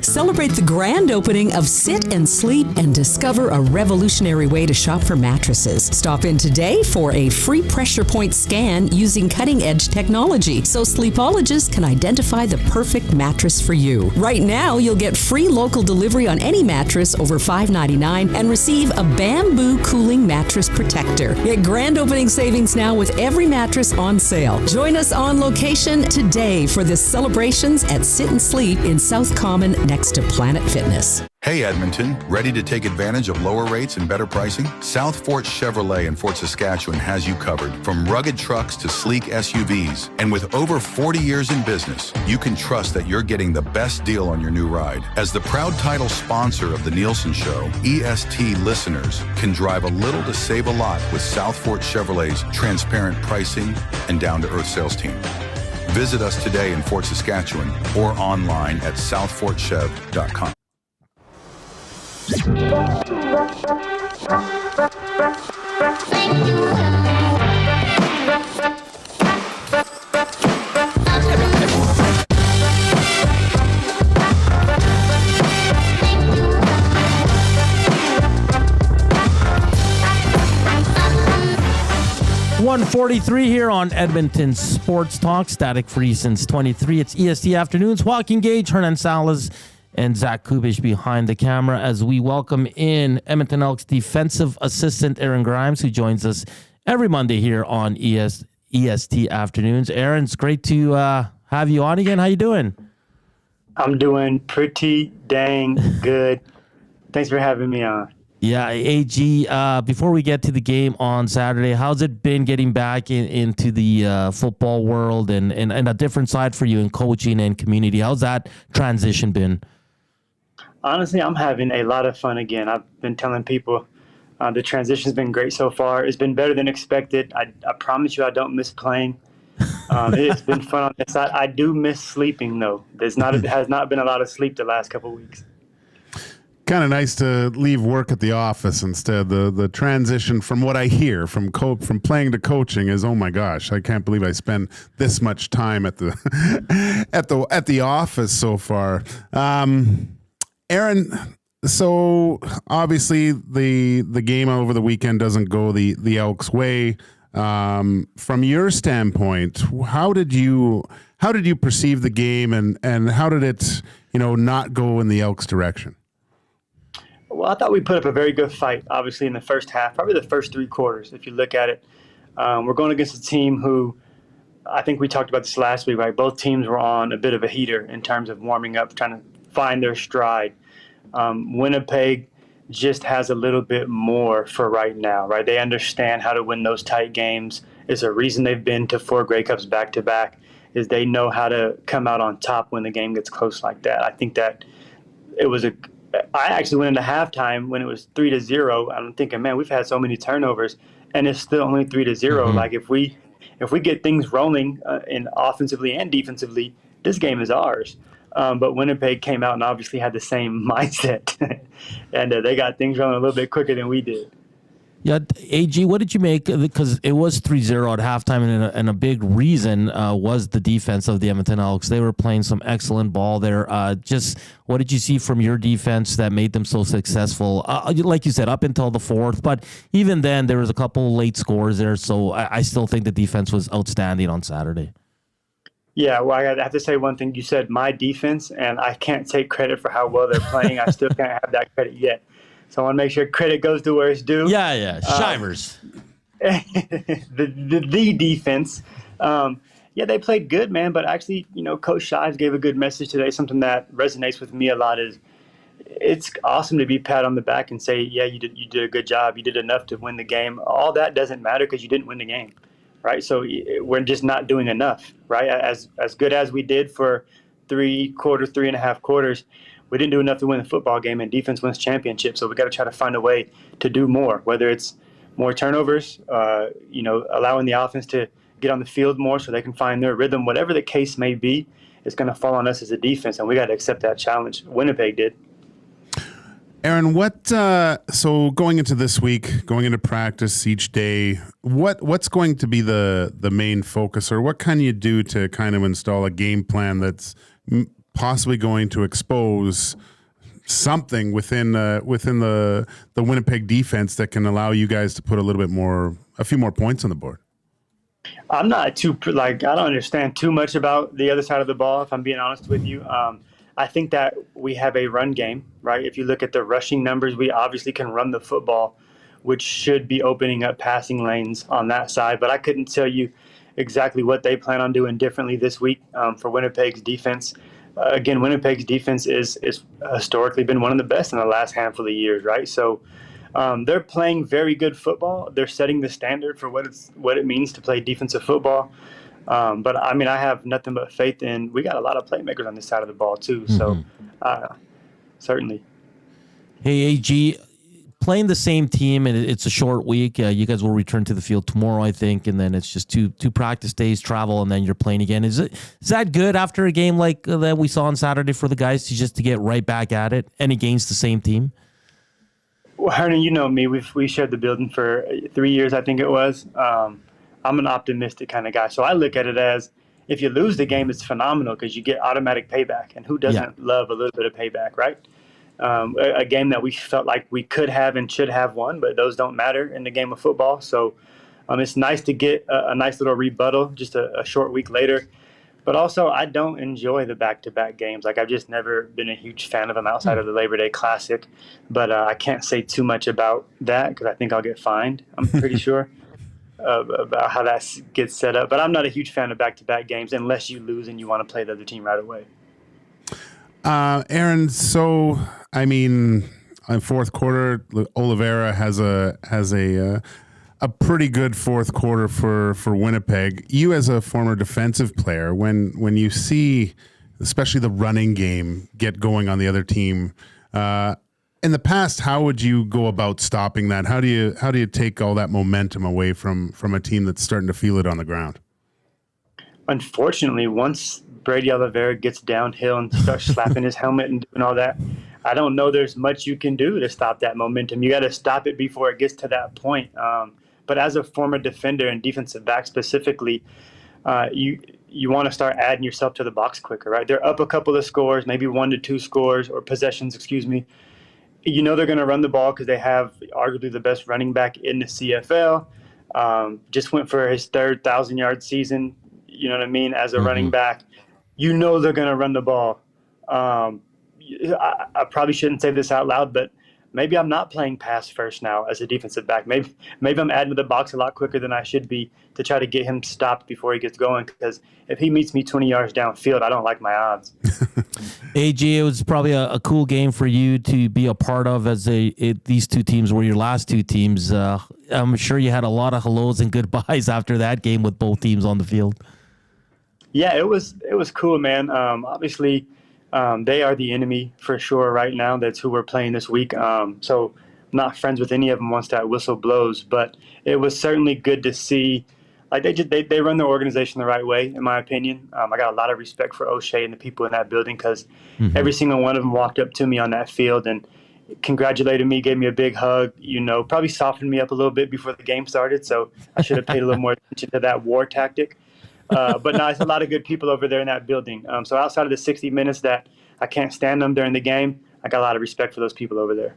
Celebrate the grand opening of Sit and Sleep and discover a revolutionary way to shop for mattresses. Stop in today for a free pressure point scan using cutting-edge technology so sleepologists can identify the perfect mattress for you. Right now, you'll get free local delivery on any mattress over $5.99 and receive a bamboo cooling mattress protector. Get grand opening savings now with every mattress on sale. Join us on location today for the celebrations at Sit and Sleep in South Common next to Planet Fitness. Hey Edmonton, ready to take advantage of lower rates and better pricing? South Fort Chevrolet in Fort Saskatchewan has you covered. From rugged trucks to sleek SUVs. And with over 40 years in business, you can trust that you're getting the best deal on your new ride. As the proud title sponsor of the Nielsen Show, EST listeners can drive a little to save a lot with South Fort Chevrolet's transparent pricing and down-to-earth sales team. Visit us today in Fort Saskatchewan or online at southfortchev.com. 1:43 here on Edmonton Sports Talk. Static free since 23. It's EST Afternoons. Joaquin Gage, Hernan Salas, and Zach Kubusch behind the camera as we welcome in Edmonton Elks defensive assistant Aaron Grymes, who joins us every Monday here on EST Afternoons. Aaron, it's great to have you on again. How you doing? I'm doing pretty dang good. Thanks for having me on. Yeah, AG, before we get to the game on Saturday, how's it been getting back into the football world and a different side for you in coaching and community? How's that transition been? Honestly, I'm having a lot of fun again. I've been telling people the transition's been great so far. It's been better than expected. I promise you I don't miss playing. It's been fun on this side. I do miss sleeping, though. It has not been a lot of sleep the last couple of weeks. Kind of nice to leave work at the office instead. The transition from what I hear from playing to coaching is, oh my gosh, I can't believe I spend this much time at the at the office so far. Aaron, so obviously the game over the weekend doesn't go the Elks' way. From your standpoint, how did you perceive the game and how did it not go in the Elks' direction? Well, I thought we put up a very good fight, obviously, in the first half, probably the first three quarters, if you look at it. We're going against a team who, I think we talked about this last week, right? Both teams were on a bit of a heater in terms of warming up, trying to find their stride. Winnipeg just has a little bit more for right now, right? They understand how to win those tight games. It's a reason they've been to 4 Grey Cups back-to-back, is they know how to come out on top when the game gets close like that. I think that I actually went into halftime when it was 3-0. I'm thinking, man, we've had so many turnovers, and it's still only 3-0. Mm-hmm. Like if we get things rolling in offensively and defensively, this game is ours. But Winnipeg came out and obviously had the same mindset, and they got things rolling a little bit quicker than we did. Yeah, AG, what did you make? Because it was 3-0 at halftime, and a big reason was the defense of the Edmonton Elks. They were playing some excellent ball there. Just what did you see from your defense that made them so successful? Like you said, up until the fourth, but even then, there was a couple late scores there, so I still think the defense was outstanding on Saturday. Yeah, well, I have to say one thing. You said my defense, and I can't take credit for how well they're playing. I still can't have that credit yet. So I want to make sure credit goes to where it's due. Yeah, Shivers. The defense. Yeah, they played good, man. But actually, Coach Shives gave a good message today. Something that resonates with me a lot is it's awesome to be pat on the back and say, yeah, you did a good job. You did enough to win the game. All that doesn't matter because you didn't win the game, right? So we're just not doing enough, right? As good as we did for 3.5 quarters, we didn't do enough to win the football game, and defense wins championships. So we got to try to find a way to do more, whether it's more turnovers, allowing the offense to get on the field more so they can find their rhythm. Whatever the case may be, it's going to fall on us as a defense, and we got to accept that challenge. Winnipeg did. Aaron, so going into this week, going into practice each day, what's going to be the main focus, or what can you do to kind of install a game plan that's possibly going to expose something within the Winnipeg defense that can allow you guys to put a few more points on the board? I'm not I don't understand too much about the other side of the ball, if I'm being honest with you. I think that we have a run game, right? If you look at the rushing numbers, we obviously can run the football, which should be opening up passing lanes on that side. But I couldn't tell you exactly what they plan on doing differently this week for Winnipeg's defense. again, Winnipeg's defense is historically been one of the best in the last handful of years, right? So they're playing very good football. They're setting the standard for what it means to play defensive football. But I mean, I have nothing but faith in. We got a lot of playmakers on this side of the ball too. So certainly. Hey, AG, playing the same team, and it's a short week. You guys will return to the field tomorrow, I think, and then it's just two practice days, travel, and then you're playing again. Is that good after a game like that we saw on Saturday for the guys to get right back at it and against the same team? Well, Hernan, you know me. We shared the building for 3 years, I think it was. I'm an optimistic kind of guy, so I look at it as if you lose the game, it's phenomenal because you get automatic payback, and who doesn't love a little bit of payback, right? A game that we felt like we could have and should have won, but those don't matter in the game of football. So it's nice to get a nice little rebuttal just a short week later. But also, I don't enjoy the back-to-back games. Like, I've just never been a huge fan of them outside of the Labor Day Classic. But I can't say too much about that because I think I'll get fined, I'm pretty sure, about how that gets set up. But I'm not a huge fan of back-to-back games unless you lose and you want to play the other team right away. Aaron, so I mean, in fourth quarter, Oliveira has a pretty good fourth quarter for Winnipeg. You, as a former defensive player, when you see, especially the running game, get going on the other team, in the past, how would you go about stopping that? How do you take all that momentum away from a team that's starting to feel it on the ground? Unfortunately, once Brady Oliveira gets downhill and starts slapping his helmet and doing all that, I don't know there's much you can do to stop that momentum. You got to stop it before it gets to that point. But as a former defender and defensive back specifically, you want to start adding yourself to the box quicker, right? They're up a couple of scores, maybe 1 to 2 scores or possessions, excuse me. You know they're going to run the ball because they have arguably the best running back in the CFL. Just went for his third 1,000-yard season, you know what I mean, as a running back. You know they're going to run the ball. I probably shouldn't say this out loud, but maybe I'm not playing pass first now as a defensive back. Maybe I'm adding to the box a lot quicker than I should be to try to get him stopped before he gets going, because if he meets me 20 yards downfield, I don't like my odds. AG, it was probably a cool game for you to be a part of, as these two teams were your last two teams. I'm sure you had a lot of hellos and goodbyes after that game with both teams on the field. Yeah, it was cool, man. Obviously, they are the enemy for sure right now. That's who we're playing this week. So I'm not friends with any of them once that whistle blows, but it was certainly good to see. Like, they run their organization the right way, in my opinion. I got a lot of respect for O'Shea and the people in that building, because every single one of them walked up to me on that field and congratulated me, gave me a big hug, probably softened me up a little bit before the game started. So I should have paid a little more attention to that war tactic. But no, it's a lot of good people over there in that building. So outside of the 60 minutes that I can't stand them during the game, I got a lot of respect for those people over there.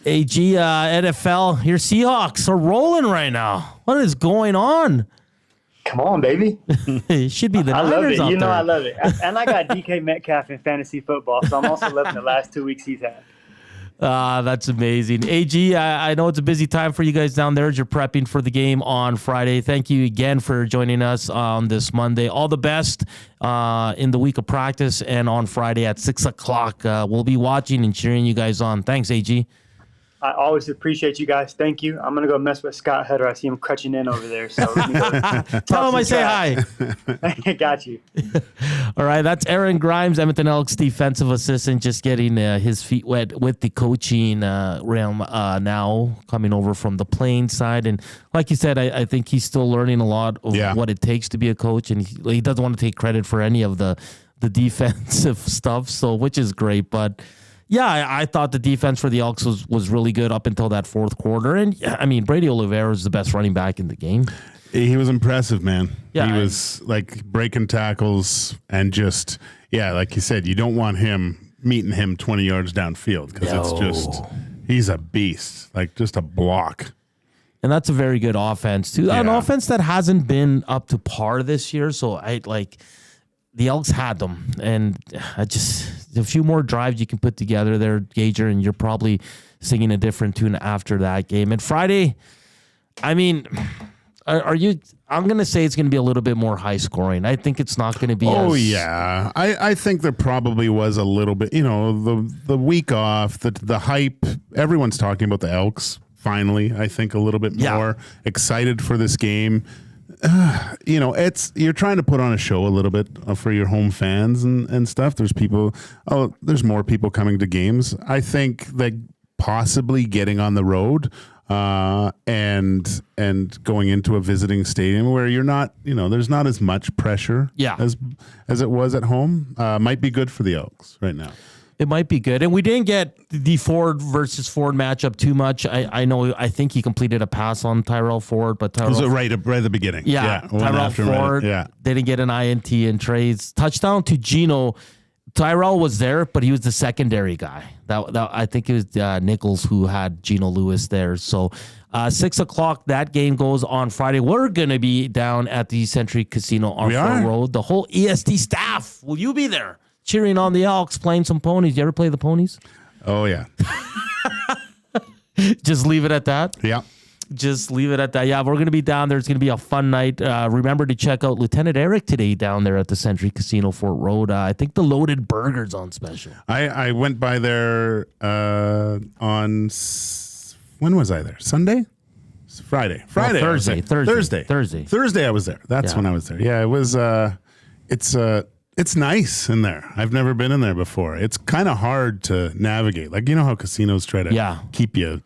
AG, NFL, your Seahawks are rolling right now. What is going on? Come on, baby. It should be the Niners I love it. out You know there. I love it. And I got DK Metcalf in fantasy football, so I'm also loving the last 2 weeks he's had. That's amazing. AG, I know it's a busy time for you guys down there as you're prepping for the game on Friday. Thank you again for joining us on this Monday. All the best in the week of practice, and on Friday at 6 o'clock. We'll be watching and cheering you guys on. Thanks, AG. I always appreciate you guys. Thank you. I'm going to go mess with Scott Hutter. I see him crutching in over there. So let me go tell him I say hi. Got you. All right. That's Aaron Grymes, Edmonton Elks defensive assistant, just getting his feet wet with the coaching realm now, coming over from the playing side. And like you said, I think he's still learning a lot of what it takes to be a coach. And he doesn't want to take credit for any of the defensive stuff, so which is great. But yeah, I thought the defense for the Elks was really good up until that fourth quarter. And I mean, Brady Oliveira is the best running back in the game. He was impressive, man. Yeah, he was like breaking tackles and just, like you said, you don't want him meeting him 20 yards downfield, because he's a beast, like just a block. And that's a very good offense too. An offense that hasn't been up to par this year. So the Elks had them, and a few more drives you can put together there, Gager, and you're probably singing a different tune after that game. And Friday, I mean, Are you? I'm going to say it's going to be a little bit more high scoring. I think it's not going to be. Yeah. I think there probably was a little bit. The week off, the hype. Everyone's talking about the Elks. Finally, I think a little bit more excited for this game. You're trying to put on a show a little bit for your home fans and stuff. There's more people coming to games. I think that possibly getting on the road and going into a visiting stadium where you're not, there's not as much pressure as it was at home might be good for the Elks right now. It might be good. And we didn't get the Ford versus Ford matchup too much. I think he completed a pass on Tyrell Ford, but Tyrell... Was it right at the beginning? Yeah. Tyrell Ford didn't get an INT in Trey's touchdown to Gino. Tyrell was there, but he was the secondary guy. That I think it was Nichols who had Gino Lewis there. So 6 o'clock, that game goes on Friday. We're going to be down at the Century Casino on Fort Road. The whole EST staff. Will you be there? Cheering on the Elks, playing some ponies. You ever play the ponies? Oh, yeah. Just leave it at that? Yeah. Just leave it at that. Yeah, we're going to be down there. It's going to be a fun night. Remember to check out Lieutenant Eric today down there at the Century Casino, Fort Road. I think the loaded burger's on special. I went by there on... When was I there? Sunday? Friday. Thursday. Thursday I was there. That's when I was there. Yeah, it was... It's nice in there. I've never been in there before. It's kind of hard to navigate. Like, you know how casinos try to keep you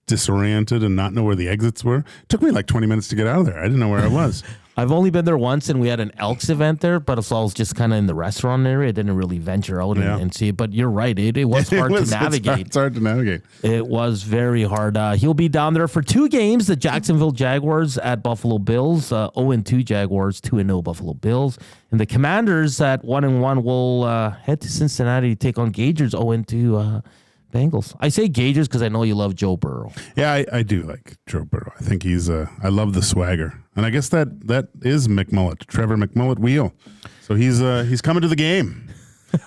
disoriented and not know where the exits were? It took me like 20 minutes to get out of there. I didn't know where I was. I've only been there once, and we had an Elks event there, but I was just kind of in the restaurant area. I didn't really venture out and see it. But you're right. It was hard to navigate. It's hard to navigate. It was very hard. He'll be down there for 2 games. The Jacksonville Jaguars at Buffalo Bills. 0-2 Jaguars, 2-0 Buffalo Bills. And the Commanders at 1-1 will head to Cincinnati to take on Gagers 0-2 Bengals. I say Gagers because I know you love Joe Burrow. Yeah, I do like Joe Burrow. I think he's I love the swagger. And I guess that is McMullet, Trevor McMullet Wheel. So he's coming to the game.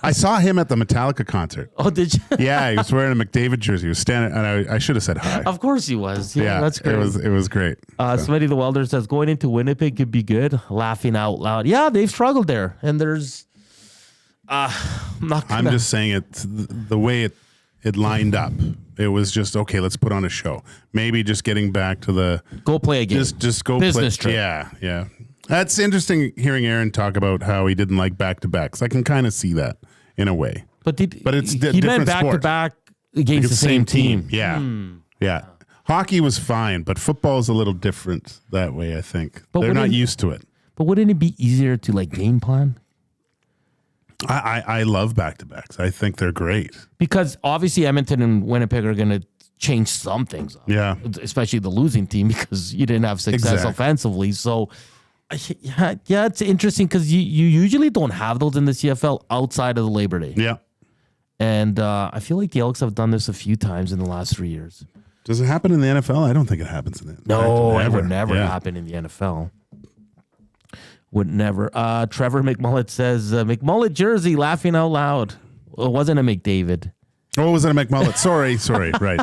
I saw him at the Metallica concert. Oh, did you? Yeah, he was wearing a McDavid jersey. He was standing, and I should have said hi. Of course he was. Yeah, that's great. It was great. Smitty the Welder says, going into Winnipeg could be good. Laughing out loud. Yeah, they've struggled there. And there's... I'm just saying it the way it lined up. It was just, okay, let's put on a show. Maybe just getting back to the... Go play a game. Just go Business play. trip. Yeah. That's interesting hearing Aaron talk about how he didn't like back-to-backs. I can kind of see that in a way. But it's he meant back-to-back against the same team. Yeah. Yeah. Hockey was fine, but football is a little different that way, I think. But they're not used to it. But wouldn't it be easier to game plan? I love back-to-backs. I think they're great. Because obviously Edmonton and Winnipeg are going to change some things up. Yeah. Especially the losing team because you didn't have success offensively. So, yeah, it's interesting because you usually don't have those in the CFL outside of the Labor Day. Yeah. And I feel like the Elks have done this a few times in the last 3 years. Does it happen in the NFL? I don't think it happens in the NFL. No, it would never happen in the NFL. Would never. Trevor McMullet says, McMullet jersey, laughing out loud. Well, it wasn't a McDavid. Oh, was it a McMullet? Sorry. Right.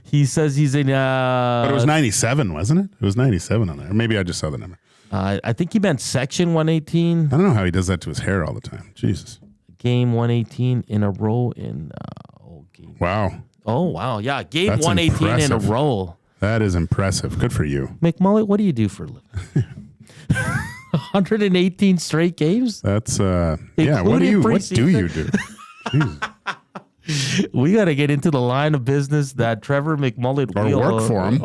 He says he's in... but it was 97, wasn't it? It was 97 on there. Maybe I just saw the number. I think he meant section 118. I don't know how he does that to his hair all the time. Jesus. Game 118 in a row in... Wow. Oh, wow. Yeah, game That's 118 impressive. in a row. That is impressive. Good for you. McMullet, what do you do for a living? 118 straight games? That's what do you do? We got to get into the line of business that Trevor McMullet work for him.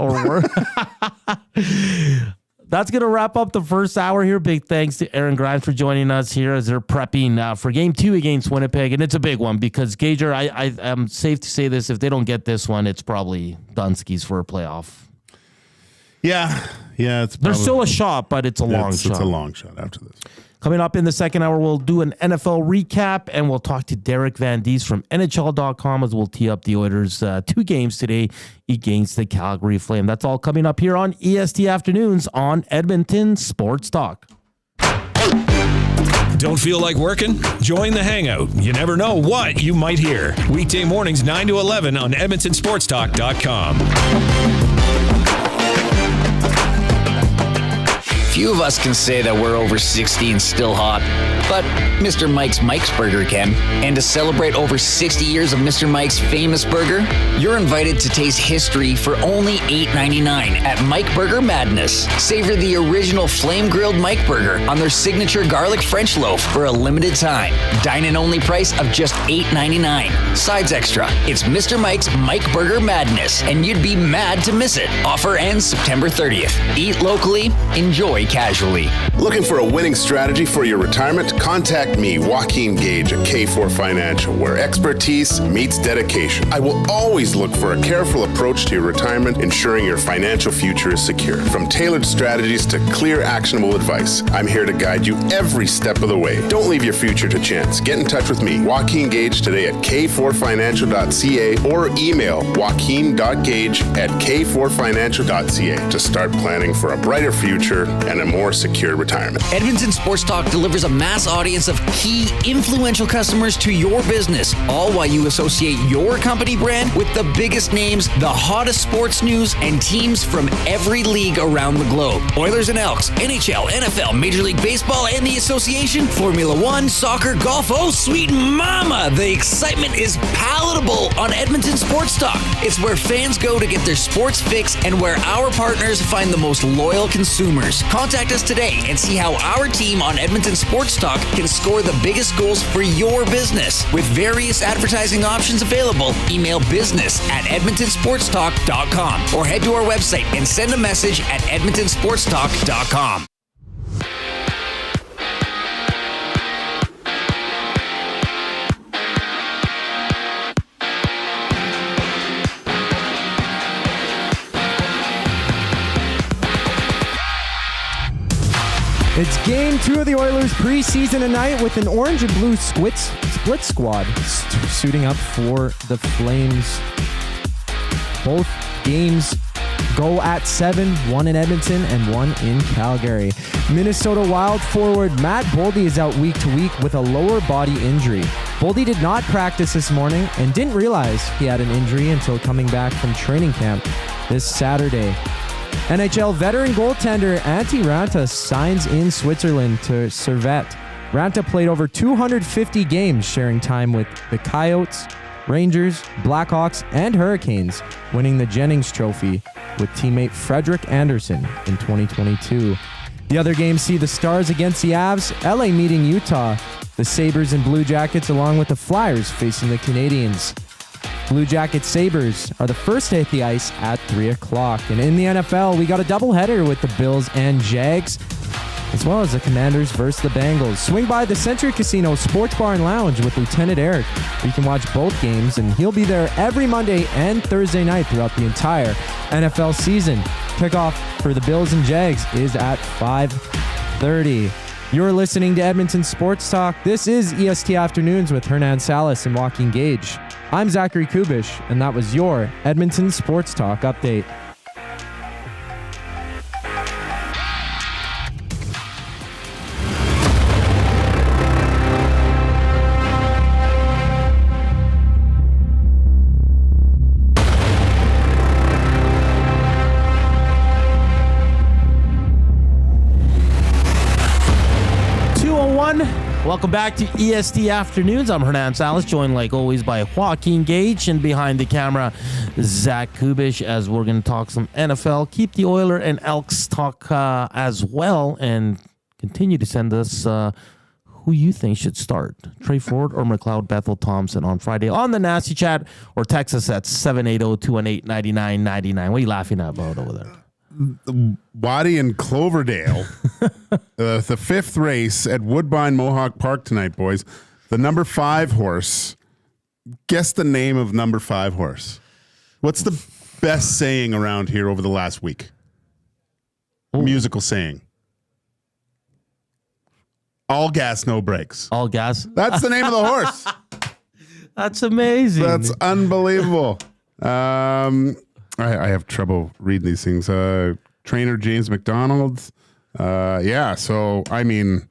That's going to wrap up the first hour here. Big thanks to Aaron Grymes for joining us here as they're prepping for game 2 against Winnipeg. And it's a big one because Gager, I am safe to say this, if they don't get this one, it's probably Dunskies for a playoff. Yeah. There's still a shot, but it's a long shot. It's a long shot after this. Coming up in the second hour, we'll do an NFL recap, and we'll talk to Derek Van Diest from NHL.com as we'll tee up the Oilers' 2 games today against the Calgary Flame. That's all coming up here on EST Afternoons on Edmonton Sports Talk. Don't feel like working? Join the Hangout. You never know what you might hear. Weekday mornings 9 to 11 on EdmontonSportsTalk.com. Few of us can say that we're over 60 and still hot, but Mr. Mike's Burger can. And to celebrate over 60 years of Mr. Mike's famous burger, you're invited to taste history for only $8.99 at Mike Burger Madness. Savor the original flame-grilled Mike Burger on their signature garlic French loaf for a limited time. Dine-in only price of just $8.99. Sides extra. It's Mr. Mike's Mike Burger Madness, and you'd be mad to miss it. Offer ends September 30th. Eat locally, enjoy casually. Looking for a winning strategy for your retirement? Contact me, Joaquin Gage at K4 Financial, where expertise meets dedication. I will always look for a careful approach to your retirement, ensuring your financial future is secure. From tailored strategies to clear, actionable advice, I'm here to guide you every step of the way. Don't leave your future to chance. Get in touch with me, Joaquin Gage, today at k4financial.ca or email joaquin.gage@k4financial.ca to start planning for a brighter future and a more secure retirement. Edmonton Sports Talk delivers a mass audience of key, influential customers to your business, all while you associate your company brand with the biggest names, the hottest sports news, and teams from every league around the globe. Oilers and Elks, NHL, NFL, Major League Baseball, and the association, Formula One, soccer, golf, oh sweet mama! The excitement is palatable on Edmonton Sports Talk. It's where fans go to get their sports fix and where our partners find the most loyal consumers. Contact us today and see how our team on Edmonton Sports Talk can score the biggest goals for your business. With various advertising options available, email business@edmontonsportstalk.com or head to our website and send a message at edmontonsportstalk.com. It's game 2 of the Oilers preseason tonight with an orange and blue split squad suiting up for the Flames. Both games go at 7, one in Edmonton and one in Calgary. Minnesota Wild forward Matt Boldy is out week to week with a lower body injury. Boldy did not practice this morning and didn't realize he had an injury until coming back from training camp this Saturday. NHL veteran goaltender Antti Ranta signs in Switzerland to Servette. Ranta played over 250 games, sharing time with the Coyotes, Rangers, Blackhawks, and Hurricanes, winning the Jennings Trophy with teammate Frederik Andersen in 2022. The other games see the Stars against the Avs, LA meeting Utah, the Sabres and Blue Jackets along with the Flyers facing the Canadiens. Blue Jackets Sabres are the first to hit the ice at 3 o'clock. And in the NFL, we got a doubleheader with the Bills and Jags, as well as the Commanders versus the Bengals. Swing by the Century Casino Sports Bar and Lounge with Lieutenant Eric. You can watch both games, and he'll be there every Monday and Thursday night throughout the entire NFL season. Kickoff for the Bills and Jags is at 5:30. You're listening to Edmonton Sports Talk. This is EST Afternoons with Hernan Salas and Joaquin Gage. I'm Zachary Kubusch, and that was your Edmonton Sports Talk update. Welcome back to EST Afternoons. I'm Hernan Salas, joined like always by Joaquin Gage, and behind the camera, Zach Kubusch, as we're going to talk some NFL, keep the Oiler and Elks talk as well, and continue to send us who you think should start, Trey Ford or McLeod Bethel Thompson on Friday on the Nasty Chat, or text us at 780-218-9999. What are you laughing at about over there? Waddy and Cloverdale, the fifth race at Woodbine Mohawk Park tonight, boys. The number 5 horse. Guess the name of number 5 horse. What's the best saying around here over the last week? Musical saying. All gas, no brakes. All gas. That's the name of the horse. That's amazing. That's unbelievable. I have trouble reading these things. Trainer James McDonald. Yeah, so, I mean,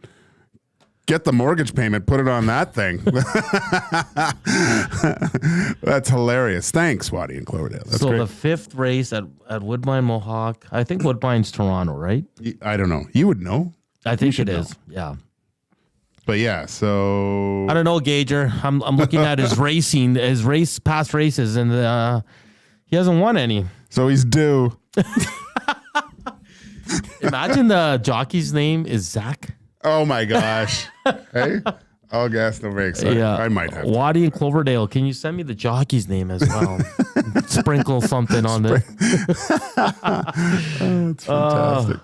Get the mortgage payment, put it on that thing. That's hilarious. Thanks, Waddy and Cloverdale. That's so great. the 5th race at Woodbine Mohawk. I think Woodbine's Toronto, right? I don't know. You would know. I think it is. Yeah. But yeah, so I don't know, Gager. I'm looking at his past races, and he hasn't won any. So he's due. Imagine the jockey's name is Zach. Oh my gosh. Hey, all gas, no brakes. I might have. Waddy and Cloverdale, can you send me the jockey's name as well? Sprinkle something on there. Oh, it's fantastic.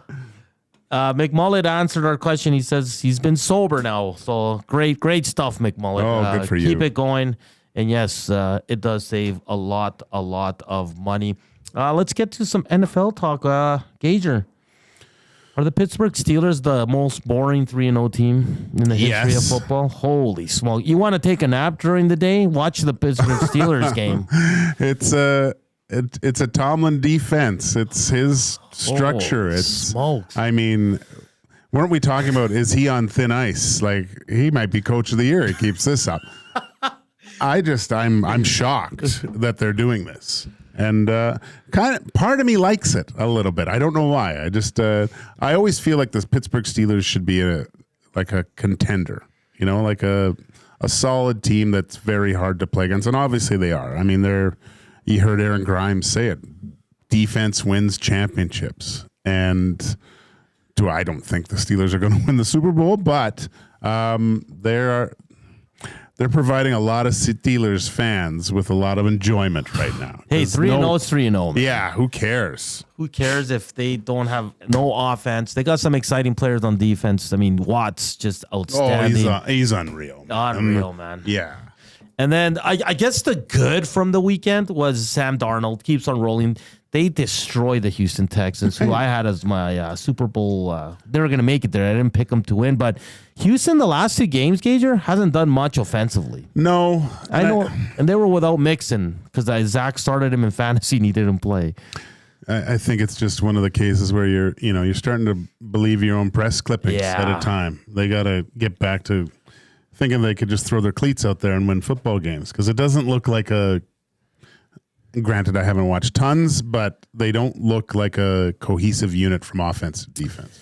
McMullet answered our question. He says he's been sober now. So great stuff, McMullet. Oh, good for you. Keep it going. And yes, it does save a lot of money. Let's get to some NFL talk. Gager, are the Pittsburgh Steelers the most boring 3-0 team in the history of football? Holy smoke. You want to take a nap during the day? Watch the Pittsburgh Steelers game. It's a Tomlin defense. It's his structure. It's smokes. I mean, weren't we talking about, is he on thin ice? Like, he might be coach of the year. He keeps this up. I'm shocked that they're doing this. And part of me likes it a little bit. I don't know why. I always feel like the Pittsburgh Steelers should be a contender, like a solid team that's very hard to play against. And obviously they are. I mean, you heard Aaron Grymes say it. Defense wins championships. And I don't think the Steelers are going to win the Super Bowl, but they're providing a lot of Steelers fans with a lot of enjoyment right now. Hey, 3-0 is 3-0. Yeah, who cares? Who cares if they don't have no offense? They got some exciting players on defense. I mean, Watt's just outstanding. Oh, he's unreal. Unreal, man. Yeah. And then I guess the good from the weekend was Sam Darnold keeps on rolling. They destroyed the Houston Texans, who I had as my Super Bowl. They were going to make it there. I didn't pick them to win. But Houston, the last 2 games, Gager, hasn't done much offensively. No. I know. And they were without Mixon because Zach started him in fantasy and he didn't play. I think it's just one of the cases where you're starting to believe your own press clippings at a time. They got to get back to thinking they could just throw their cleats out there and win football games, because it doesn't look like granted, I haven't watched tons, but they don't look like a cohesive unit from offense to defense.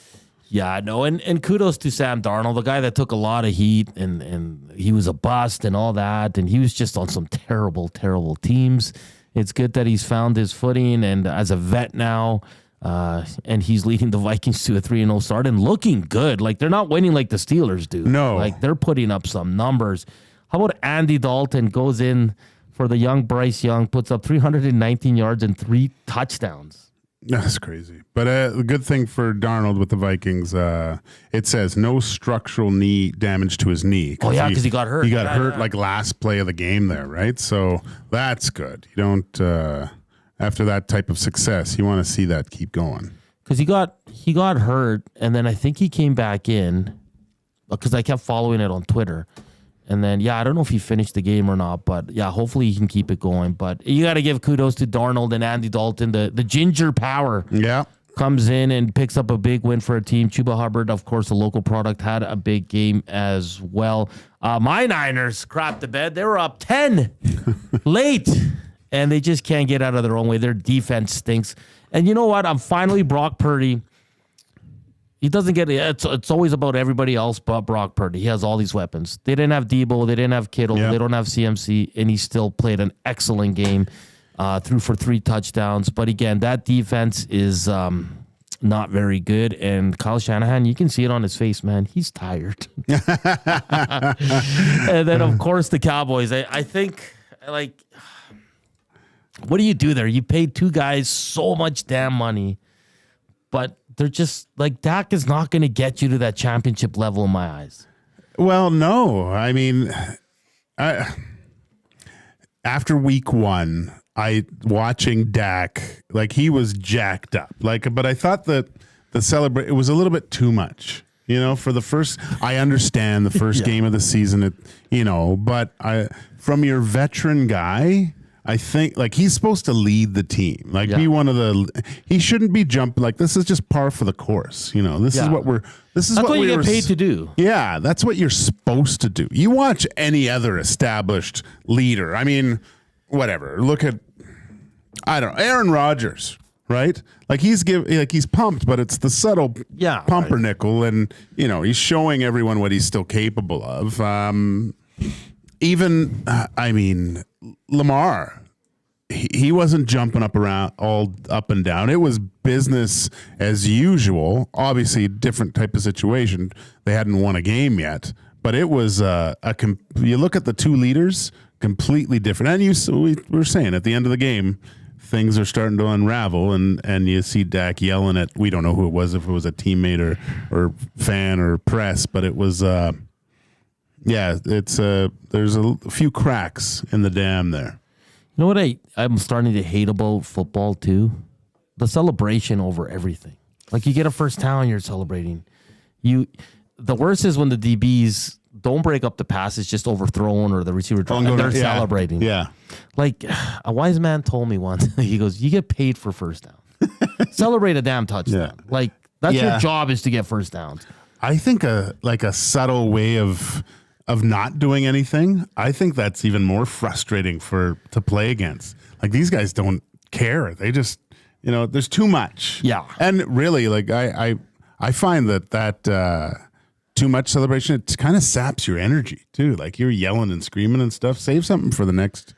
Yeah, no, and kudos to Sam Darnold, the guy that took a lot of heat, and he was a bust and all that, and he was just on some terrible, terrible teams. It's good that he's found his footing, and as a vet now, and he's leading the Vikings to a 3-0 start and looking good. Like, they're not winning like the Steelers do. No. Like, they're putting up some numbers. How about Andy Dalton goes in for the young Bryce Young, puts up 319 yards and 3 touchdowns. That's crazy. But the good thing for Darnold with the Vikings, it says no structural knee damage to his knee. Oh, yeah, because he got hurt. He got hurt like last play of the game there, right? So that's good. You don't, after that type of success, you want to see that keep going. Because he got hurt, and then I think he came back in, because I kept following it on Twitter. And then, I don't know if he finished the game or not, but hopefully he can keep it going. But you got to give kudos to Darnold and Andy Dalton. The ginger power comes in and picks up a big win for a team. Chuba Hubbard, of course, a local product, had a big game as well. My Niners crapped the bed. They were up 10 late, and they just can't get out of their own way. Their defense stinks. And you know what? I'm finally Brock Purdy. He doesn't get it. It's always about everybody else but Brock Purdy. He has all these weapons. They didn't have Debo. They didn't have Kittle. They don't have CMC. And he still played an excellent game. Threw for 3 touchdowns. But again, that defense is not very good. And Kyle Shanahan, you can see it on his face, man. He's tired. And then, of course, the Cowboys. I think, what do you do there? You paid 2 guys so much damn money. But they're just Dak is not going to get you to that championship level in my eyes. Well, no. I mean, after week 1, watching Dak, he was jacked up. But I thought that it was a little bit too much. For the first, I understand the first game of the season, but from your veteran guy, I think like he's supposed to lead the team, like be one of the. He shouldn't be jumping like this. Is just par for the course. You know, this is what we're. This is that's what you we get paid to do. Yeah, that's what you're supposed to do. You watch any other established leader. I mean, whatever. Look at Aaron Rodgers. Right, like he's pumped, but it's the subtle pumpernickel, and you know he's showing everyone what he's still capable of. Even I mean, Lamar, he wasn't jumping up around all up and down. It was business as usual. Obviously, different type of situation. They hadn't won a game yet, but it was you look at the two leaders, completely different. And we were saying at the end of the game, things are starting to unravel, and you see Dak yelling at, we don't know who it was, if it was a teammate or fan or press, but it was, there's a few cracks in the dam there. You know what I'm starting to hate about football too? The celebration over everything. Like you get a first down, you're celebrating. The worst is when the DBs don't break up the pass, it's just overthrown or the receiver and they're celebrating. Yeah. Like a wise man told me once, he goes, you get paid for first down. Celebrate a damn touchdown. Yeah. Like that's your job is to get first downs. I think a subtle way of not doing anything, I think that's even more frustrating to play against. Like these guys don't care. They just, there's too much. Yeah. And really, like I find that too much celebration, it kind of saps your energy too. Like you're yelling and screaming and stuff. Save something for the next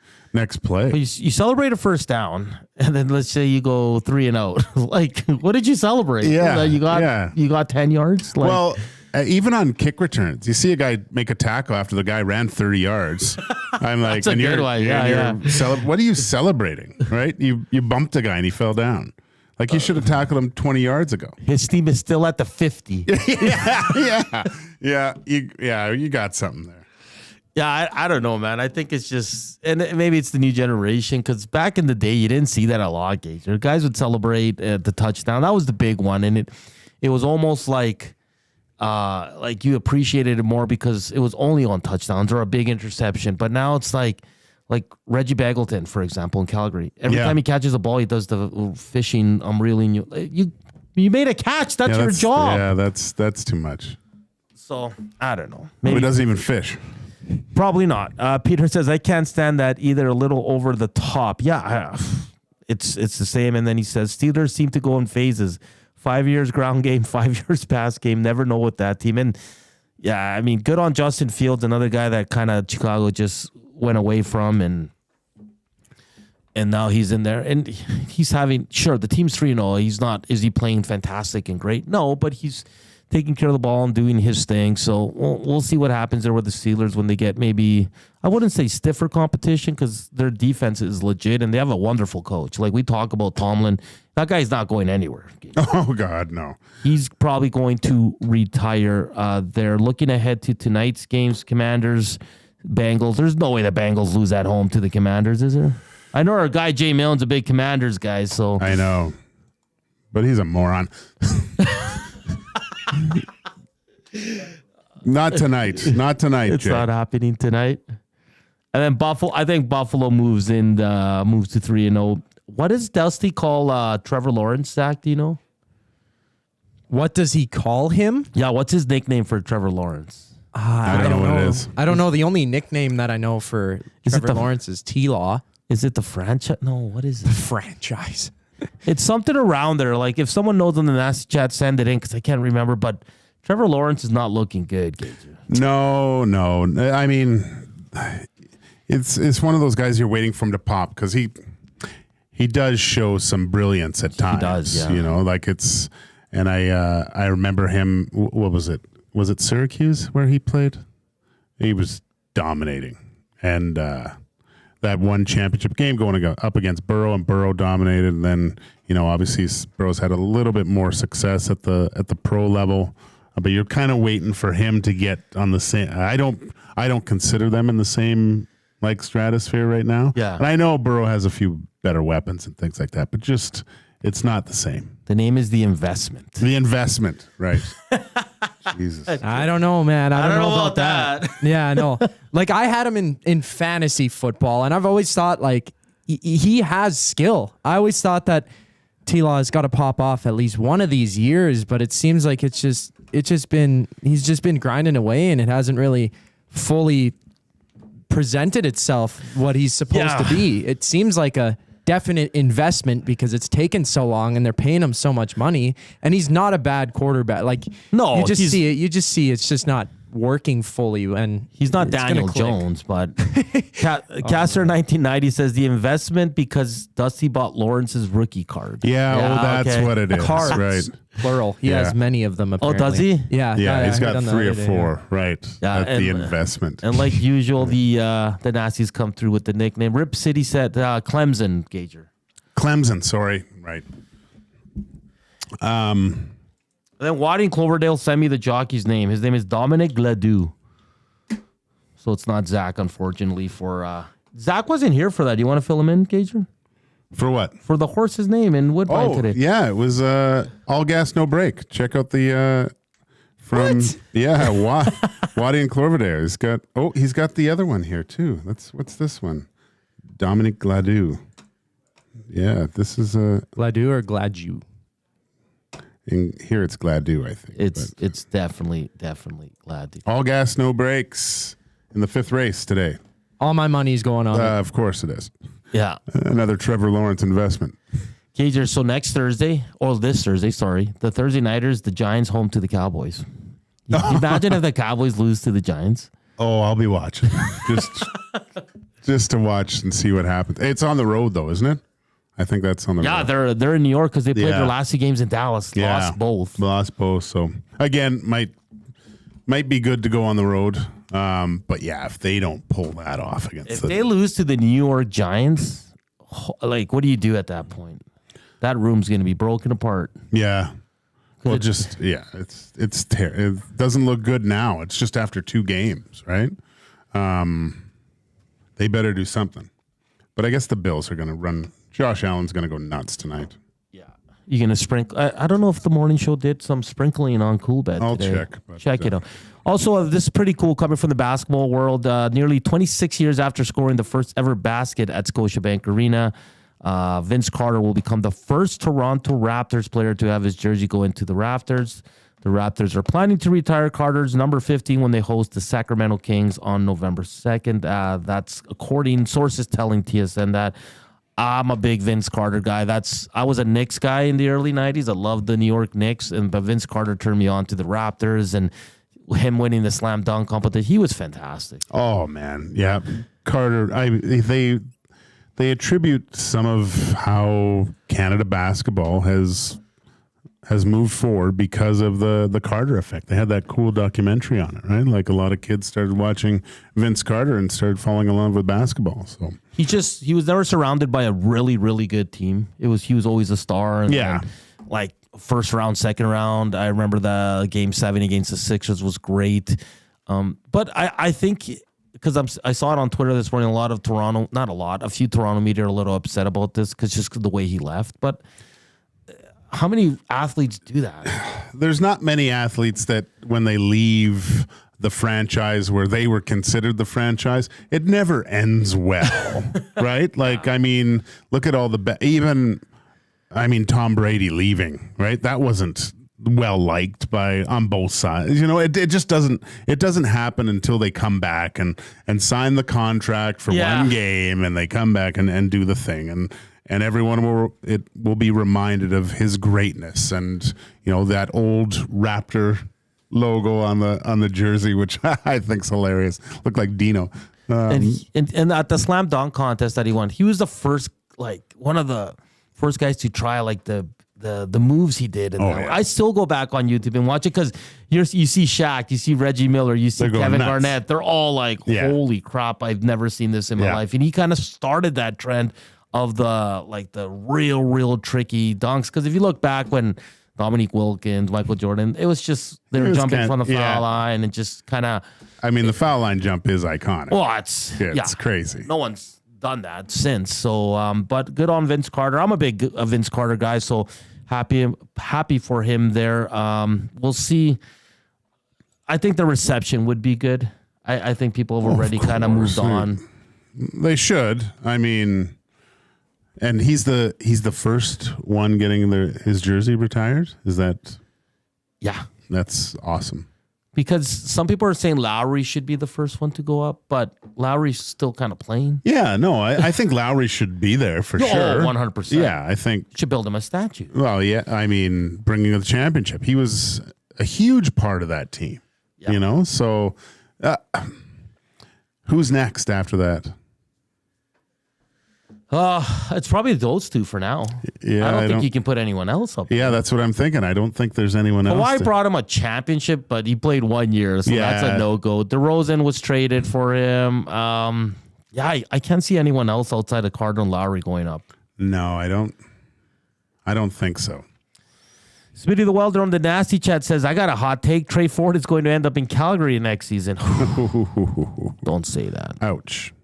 play. Well, you celebrate a first down, and then let's say you go 3-0. Like, what did you celebrate? Yeah, you got 10 yards. Like, well, even on kick returns, you see a guy make a tackle after the guy ran 30 yards. I'm like, that's a good one. Yeah. What are you celebrating? Right? You bumped a guy and he fell down. Like you should have tackled him 20 yards ago. His team is still at the 50. You got something there. Yeah, I don't know, man. I think it's just, and maybe it's the new generation, because back in the day, you didn't see that a lot, Gage. Guys would celebrate the touchdown. That was the big one, and it was almost like you appreciated it more because it was only on touchdowns or a big interception. But now it's like Reggie Beggleton, for example, in Calgary. Every time he catches a ball, he does the fishing. I'm reeling you. You made a catch. That's your job. Yeah, that's too much. So I don't know. Maybe he doesn't even fish. Probably not. Peter says, I can't stand that either. A little over the top. Yeah, it's the same. And then he says, Steelers seem to go in phases. 5 years ground game, 5 years pass game. Never know with that team. And yeah, I mean, good on Justin Fields, another guy that kind of Chicago just went away from, and now he's in there, and he's having, sure, the team's 3-0. Is he playing fantastic and great? No, but he's taking care of the ball and doing his thing. So we'll see what happens there with the Steelers when they get maybe, I wouldn't say stiffer competition, because their defense is legit and they have a wonderful coach. Like we talk about Tomlin, that guy's not going anywhere. Oh God, no. He's probably going to retire. They're looking ahead to tonight's games, Commanders, Bengals. There's no way the Bengals lose at home to the Commanders, is there? I know our guy Jay Milne's a big Commanders guy, so I know, but he's a moron. Not tonight. Not tonight. It's Jay. not happening tonight. And then Buffalo. I think Buffalo moves to 3-0. What does Dusty call Trevor Lawrence, Zach? Do you know? What does he call him? Yeah, what's his nickname for Trevor Lawrence? I don't know what it is. I don't know. The only nickname that I know for Trevor Lawrence is T-Law. Is it the franchise? No, what is it? The franchise. It's something around there. Like if someone knows in the nasty chat, send it in, because I can't remember. But Trevor Lawrence is not looking good, Gage. No. I mean, it's one of those guys you're waiting for him to pop, because he does show some brilliance at times. He does, yeah. Like it's, and I remember him. What was it? Was it Syracuse where he played? He was dominating, and that one championship game going up against Burrow, and Burrow dominated. And then obviously Burrow's had a little bit more success at the pro level, but you're kind of waiting for him to get on the same. I don't consider them in the same stratosphere right now. Yeah, and I know Burrow has a few better weapons and things like that, but just it's not the same. The name is The Investment. The Investment, right? Jesus. I don't know, man. I don't know about that. Yeah, I know. I had him in fantasy football, and I've always thought he has skill. I always thought that T-Law has got to pop off at least one of these years, but it seems like he's just been grinding away, and it hasn't really fully presented itself what he's supposed to be. It seems like a definite investment because it's taken so long and they're paying him so much money, and he's not a bad quarterback. Like, no, you just see it's just not working fully, and he's not Daniel Jones, but Caster 1990 says the investment because Dusty bought Lawrence's rookie card. Yeah, that's what it is. Cards, right? Plural. He has many of them. Apparently. Oh, does he? Yeah, he's got 3 or 4. Right. Yeah, the investment. And like usual, the Nazis come through with the nickname. Rip City said Clemson, Gager. Clemson, sorry. Right. And then Waddy and Cloverdale sent me the jockey's name. His name is Dominic Gladue. So it's not Zach, unfortunately. For Zach wasn't here for that. Do you want to fill him in, Gager? For what? For the horse's name in Woodbine today. Yeah, it was all gas, no break. Check out the Waddy and Cloverdale. He's got the other one here too. What's this one? Dominic Gladue. Yeah, this is a Gladue or Gladue. And here it's Gladue, I think. It's definitely Gladue. All gas, no brakes in the 5th race today. All my money's going on. Of course it is. Yeah. Another Trevor Lawrence investment. Gager, so next Thursday, or this Thursday, sorry, the Thursday nighters, the Giants home to the Cowboys. Imagine if the Cowboys lose to the Giants. Oh, I'll be watching. just to watch and see what happens. It's on the road though, isn't it? I think that's on the road. Yeah, they're in New York because they played their last 2 games in Dallas. Lost both. So again, might be good to go on the road. But yeah, if they don't pull that off against they lose to the New York Giants, like what do you do at that point? That room's going to be broken apart. Yeah. Well, it's terrible. It doesn't look good now. It's just after 2 games, right? They better do something. But I guess the Bills are going to run. Josh Allen's going to go nuts tonight. Yeah. You're going to sprinkle. I don't know if the morning show did some sprinkling on Coolbet I'll today. check it out. Also, this is pretty cool coming from the basketball world. Nearly 26 years after scoring the first ever basket at Scotiabank Arena, Vince Carter will become the first Toronto Raptors player to have his jersey go into the rafters. The Raptors are planning to retire Carter's number 15 when they host the Sacramento Kings on November 2nd. That's according sources telling TSN that. I'm a big Vince Carter guy. I was a Knicks guy in the early 90s. I loved the New York Knicks, but Vince Carter turned me on to the Raptors, and him winning the slam dunk competition, he was fantastic. Oh man, yeah, Carter. They attribute some of how Canada basketball has moved forward because of the Carter effect. They had that cool documentary on it, right? Like a lot of kids started watching Vince Carter and started falling in love with basketball. So he was never surrounded by a really, really good team. He was always a star. And then, like first round, second round. I remember the game 7 against the Sixers was great. But I think because I saw it on Twitter this morning, a few Toronto media are a little upset about this because just the way he left. But how many athletes do that? There's not many athletes that when they leave the franchise where they were considered the franchise, it never ends well, right? Like, I mean, look at all Tom Brady leaving, right? That wasn't well liked on both sides. You know, it just doesn't happen until they come back and sign the contract for one game and they come back and do the thing. And everyone will be reminded of his greatness, and you know that old Raptor logo on the jersey, which I think's hilarious. Looked like Dino. And at the slam dunk contest that he won, he was the first, like one of the first guys to try like the moves he did. And I still go back on YouTube and watch it because you see Shaq, you see Reggie Miller, you see Kevin Garnett. They're all like, holy crap! I've never seen this in my life. And he kind of started that trend of the real tricky dunks. Because if you look back when Dominique Wilkins, Michael Jordan, it was just they were jumping from the foul line and just kind of. I mean, the foul line jump is iconic. Well, it's crazy. No one's done that since. So, but good on Vince Carter. I'm a big Vince Carter guy, so happy for him there. We'll see. I think the reception would be good. I think people have already kind of moved on. They should. I mean, And he's the first one getting his jersey retired? Is that? Yeah. That's awesome. Because some people are saying Lowry should be the first one to go up, but Lowry's still kind of playing. Yeah, no, I think Lowry should be there for sure. 100%. Yeah, I think. Should build him a statue. Well, yeah, I mean, bringing the championship. He was a huge part of that team, So who's next after that? It's probably those two for now. Yeah, I don't think you can put anyone else up. Yeah, that's what I'm thinking. I don't think there's anyone else. Kawhi brought him a championship, but he played 1 year, so that's a no-go. DeRozan was traded for him. I can't see anyone else outside of Cardinal Lowry going up. No, I don't think so. Smitty the Welder on the Nasty Chat says, I got a hot take. Trey Ford is going to end up in Calgary next season. Don't say that. Ouch.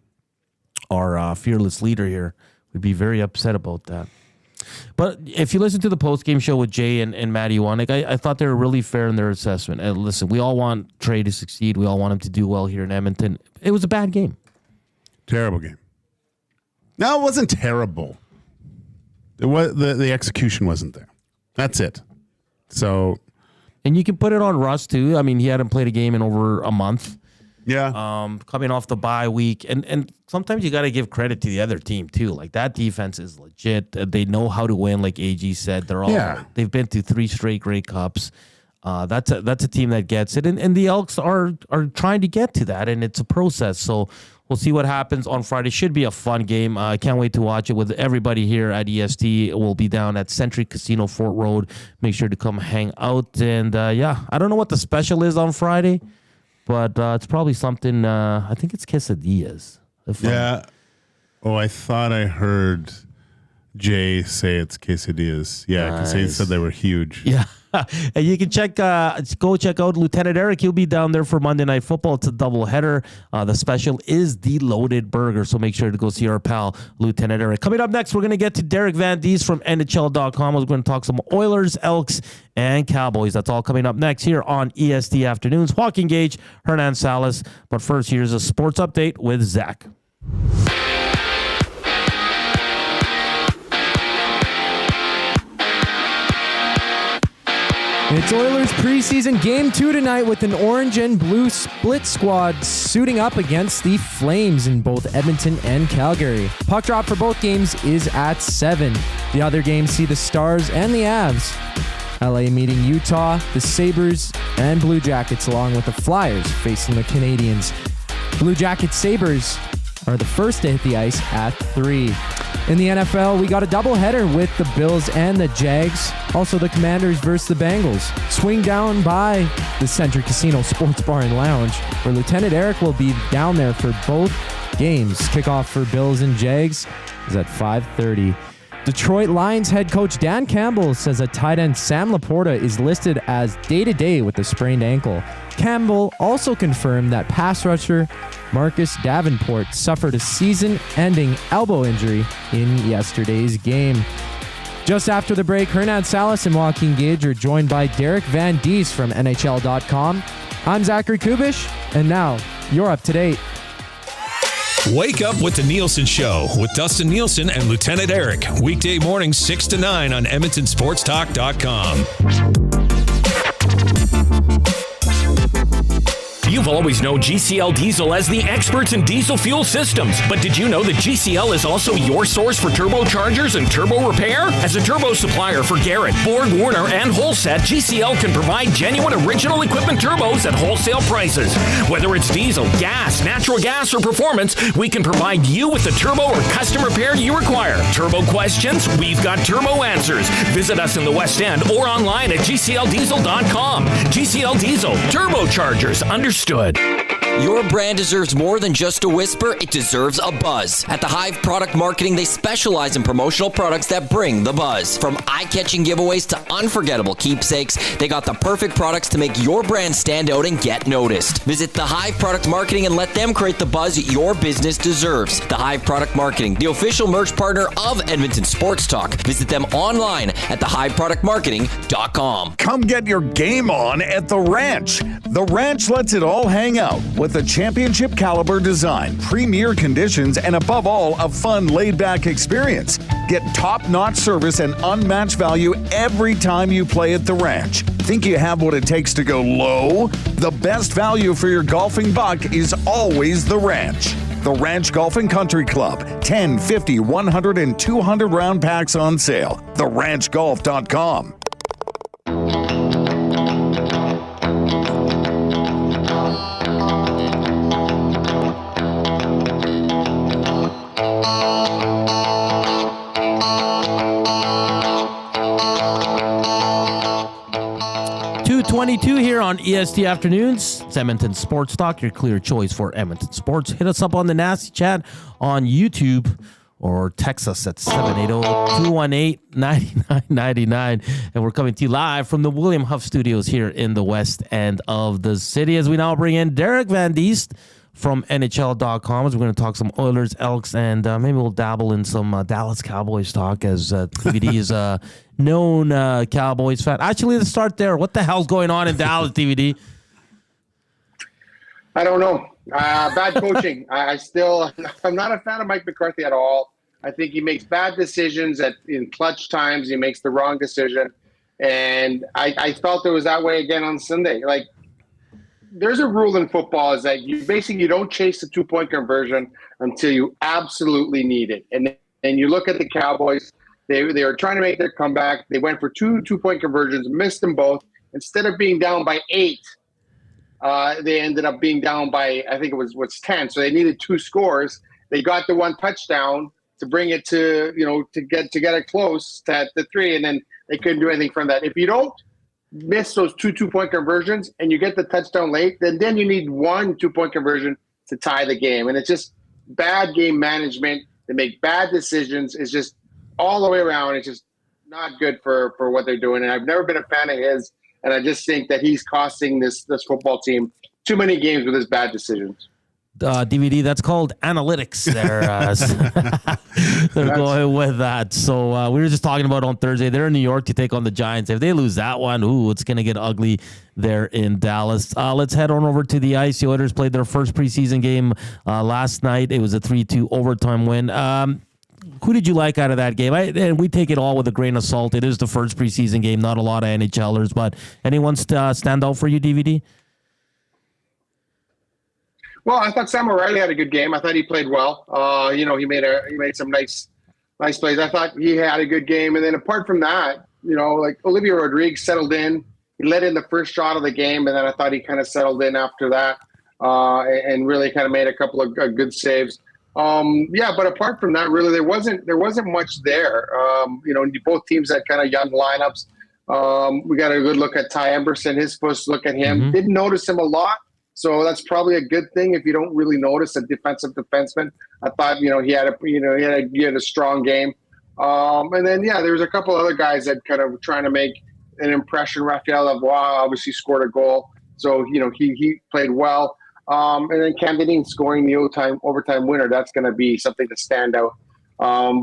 Our fearless leader here would be very upset about that. But if you listen to the post-game show with Jay and Matty Wanek, I thought they were really fair in their assessment. And listen, we all want Trey to succeed. We all want him to do well here in Edmonton. It was a bad game. Terrible game. No, it wasn't terrible. It was the execution wasn't there. That's it. So, and you can put it on Russ too. I mean, he hadn't played a game in over a month. Yeah. Coming off the bye week. And sometimes you got to give credit to the other team too. Like that defense is legit. They know how to win, like AG said. They've been to 3 straight Grey Cups. That's a team that gets it. And the Elks are trying to get to that, and it's a process. So we'll see what happens on Friday. Should be a fun game. I can't wait to watch it with everybody here at EST. We'll be down at Century Casino, Fort Road. Make sure to come hang out. And I don't know what the special is on Friday, but it's probably something. I think it's quesadillas. Yeah. I thought I heard Jay say it's quesadillas. Yeah, because he said they were huge. Yeah. And you can go check out Lieutenant Eric. He'll be down there for Monday Night Football. It's a doubleheader. The special is the loaded burger, so make sure to go see our pal, Lieutenant Eric. Coming up next, we're going to get to Derek Van Diest from NHL.com. We're going to talk some Oilers, Elks, and Cowboys. That's all coming up next here on EST Afternoons. Joaquin Gage, Hernan Salas. But first, here's a sports update with Zach. It's Oilers preseason game 2 tonight with an orange and blue split squad suiting up against the Flames in both Edmonton and Calgary. Puck drop for both games is at 7. The other games see the Stars and the Avs. LA meeting Utah, the Sabres, and Blue Jackets along with the Flyers facing the Canadiens. Blue Jackets Sabres are the first to hit the ice at 3. In the NFL, we got a doubleheader with the Bills and the Jags. Also, the Commanders versus the Bengals. Swing down by the Century Casino Sports Bar and Lounge, where Lieutenant Eric will be down there for both games. Kickoff for Bills and Jags is at 5:30. Detroit Lions head coach Dan Campbell says that tight end Sam Laporta is listed as day-to-day with a sprained ankle. Campbell also confirmed that pass rusher Marcus Davenport suffered a season-ending elbow injury in yesterday's game. Just after the break, Hernan Salas and Joaquin Gage are joined by Derek Van Diest from NHL.com. I'm Zachary Kubusch, and now you're up to date. Wake up with the Nielsen Show with Dustin Nielsen and Lieutenant Eric. Weekday mornings 6 to 9 on EdmontonSportsTalk.com. You've always known GCL Diesel as the experts in diesel fuel systems, but did you know that GCL is also your source for turbochargers and turbo repair? As a turbo supplier for Garrett, Borg Warner, and Holset, GCL can provide genuine original equipment turbos at wholesale prices. Whether it's diesel, gas, natural gas, or performance, we can provide you with the turbo or custom repair you require. Turbo questions? We've got turbo answers. Visit us in the West End or online at GCLDiesel.com. GCL Diesel, turbochargers, understood. Your brand deserves more than just a whisper, it deserves a buzz. At the Hive Product Marketing, they specialize in promotional products that bring the buzz. From eye-catching giveaways to unforgettable keepsakes, they got the perfect products to make your brand stand out and get noticed. Visit the Hive Product Marketing and let them create the buzz your business deserves. The Hive Product Marketing, the official merch partner of Edmonton Sports Talk. Visit them online at thehiveproductmarketing.com. Come get your game on at the Ranch. The Ranch lets it all hang out with a championship caliber design, premier conditions, and above all, a fun laid-back experience. Get top-notch service and unmatched value every time you play at the ranch. Think you have what it takes to go low? The best value for your golfing buck is always the ranch. The Ranch Golf and Country Club. 10, 50, 100, and 200 round packs on sale. TheRanchGolf.com. Here on EST Afternoons. It's Edmonton Sports Talk, your clear choice for Edmonton Sports. Hit us up on the Nasty Chat on YouTube or text us at 780-218-9999. And we're coming to you live from the William Huff Studios here in the west end of the city as we now bring in Derek Van Diest from NHL.com as we're going to talk some Oilers, Elks, and maybe we'll dabble in some Dallas Cowboys talk as TVD is a known Cowboys fan. Actually, let's start there. What the hell's going on in Dallas, TVD? I don't know. Bad coaching. I'm not a fan of Mike McCarthy at all. I think he makes bad decisions in clutch times. He makes the wrong decision. And I felt it was that way again on Sunday. Like, there's a rule in football is that you don't chase the 2-point conversion until you absolutely need it. And you look at the Cowboys, they were trying to make their comeback. They went for two 2-point conversions, missed them both. Instead of being down by 8, they ended up being down by, I think it was 10. So they needed 2 scores. They got the 1 touchdown to bring it to get it close to the 3, and then they couldn't do anything from that. If you don't miss those 2 2-point conversions and you get the touchdown late, then you need 1 2-point conversion to tie the game. And it's just bad game management. They make bad decisions. It's just all the way around. It's just not good for what they're doing. And I've never been a fan of his. And I just think that he's costing this football team too many games with his bad decisions. DVD, that's called analytics. They're going with that. So we were just talking about on Thursday. They're in New York to take on the Giants. If they lose that one, it's going to get ugly there in Dallas. Let's head on over to the ice. The Oilers played their first preseason game last night. It was a 3-2 overtime win. Who did you like out of that game? And we take it all with a grain of salt. It is the first preseason game. Not a lot of NHLers, but anyone stand out for you, DVD? Well, I thought Sam O'Reilly had a good game. I thought he played well. He made some nice plays. I thought he had a good game. And then apart from that, like Olivier Rodriguez settled in. He let in the first shot of the game, and then I thought he kind of settled in after that and really kind of made a couple of good saves. But apart from that, really there wasn't much there. Both teams had kind of young lineups. We got a good look at Ty Emberson. His first look at him. Didn't notice him a lot. So that's probably a good thing if you don't really notice a defensive defenseman. I thought, he had a strong game. And then, there was a couple other guys that kind of trying to make an impression. Raphael Lavoie obviously scored a goal. So, he played well. And then Cam Dineen scoring the overtime winner. That's going to be something to stand out. You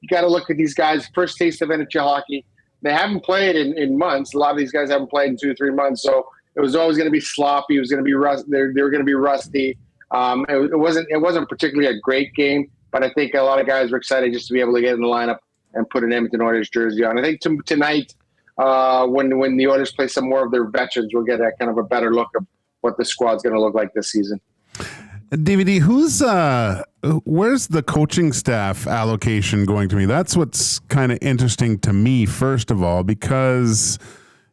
got to look at these guys' first taste of NHL hockey. They haven't played in months. A lot of these guys haven't played in 2 or 3 months. So, it was always going to be sloppy. It was going to be they were going to be rusty. It wasn't particularly a great game, but I think a lot of guys were excited just to be able to get in the lineup and put an Edmonton Oilers jersey on. I think tonight, when the Oilers play some more of their veterans, we'll get that kind of a better look of what the squad's going to look like this season. DVD, where's the coaching staff allocation going to be? That's what's kind of interesting to me, first of all, because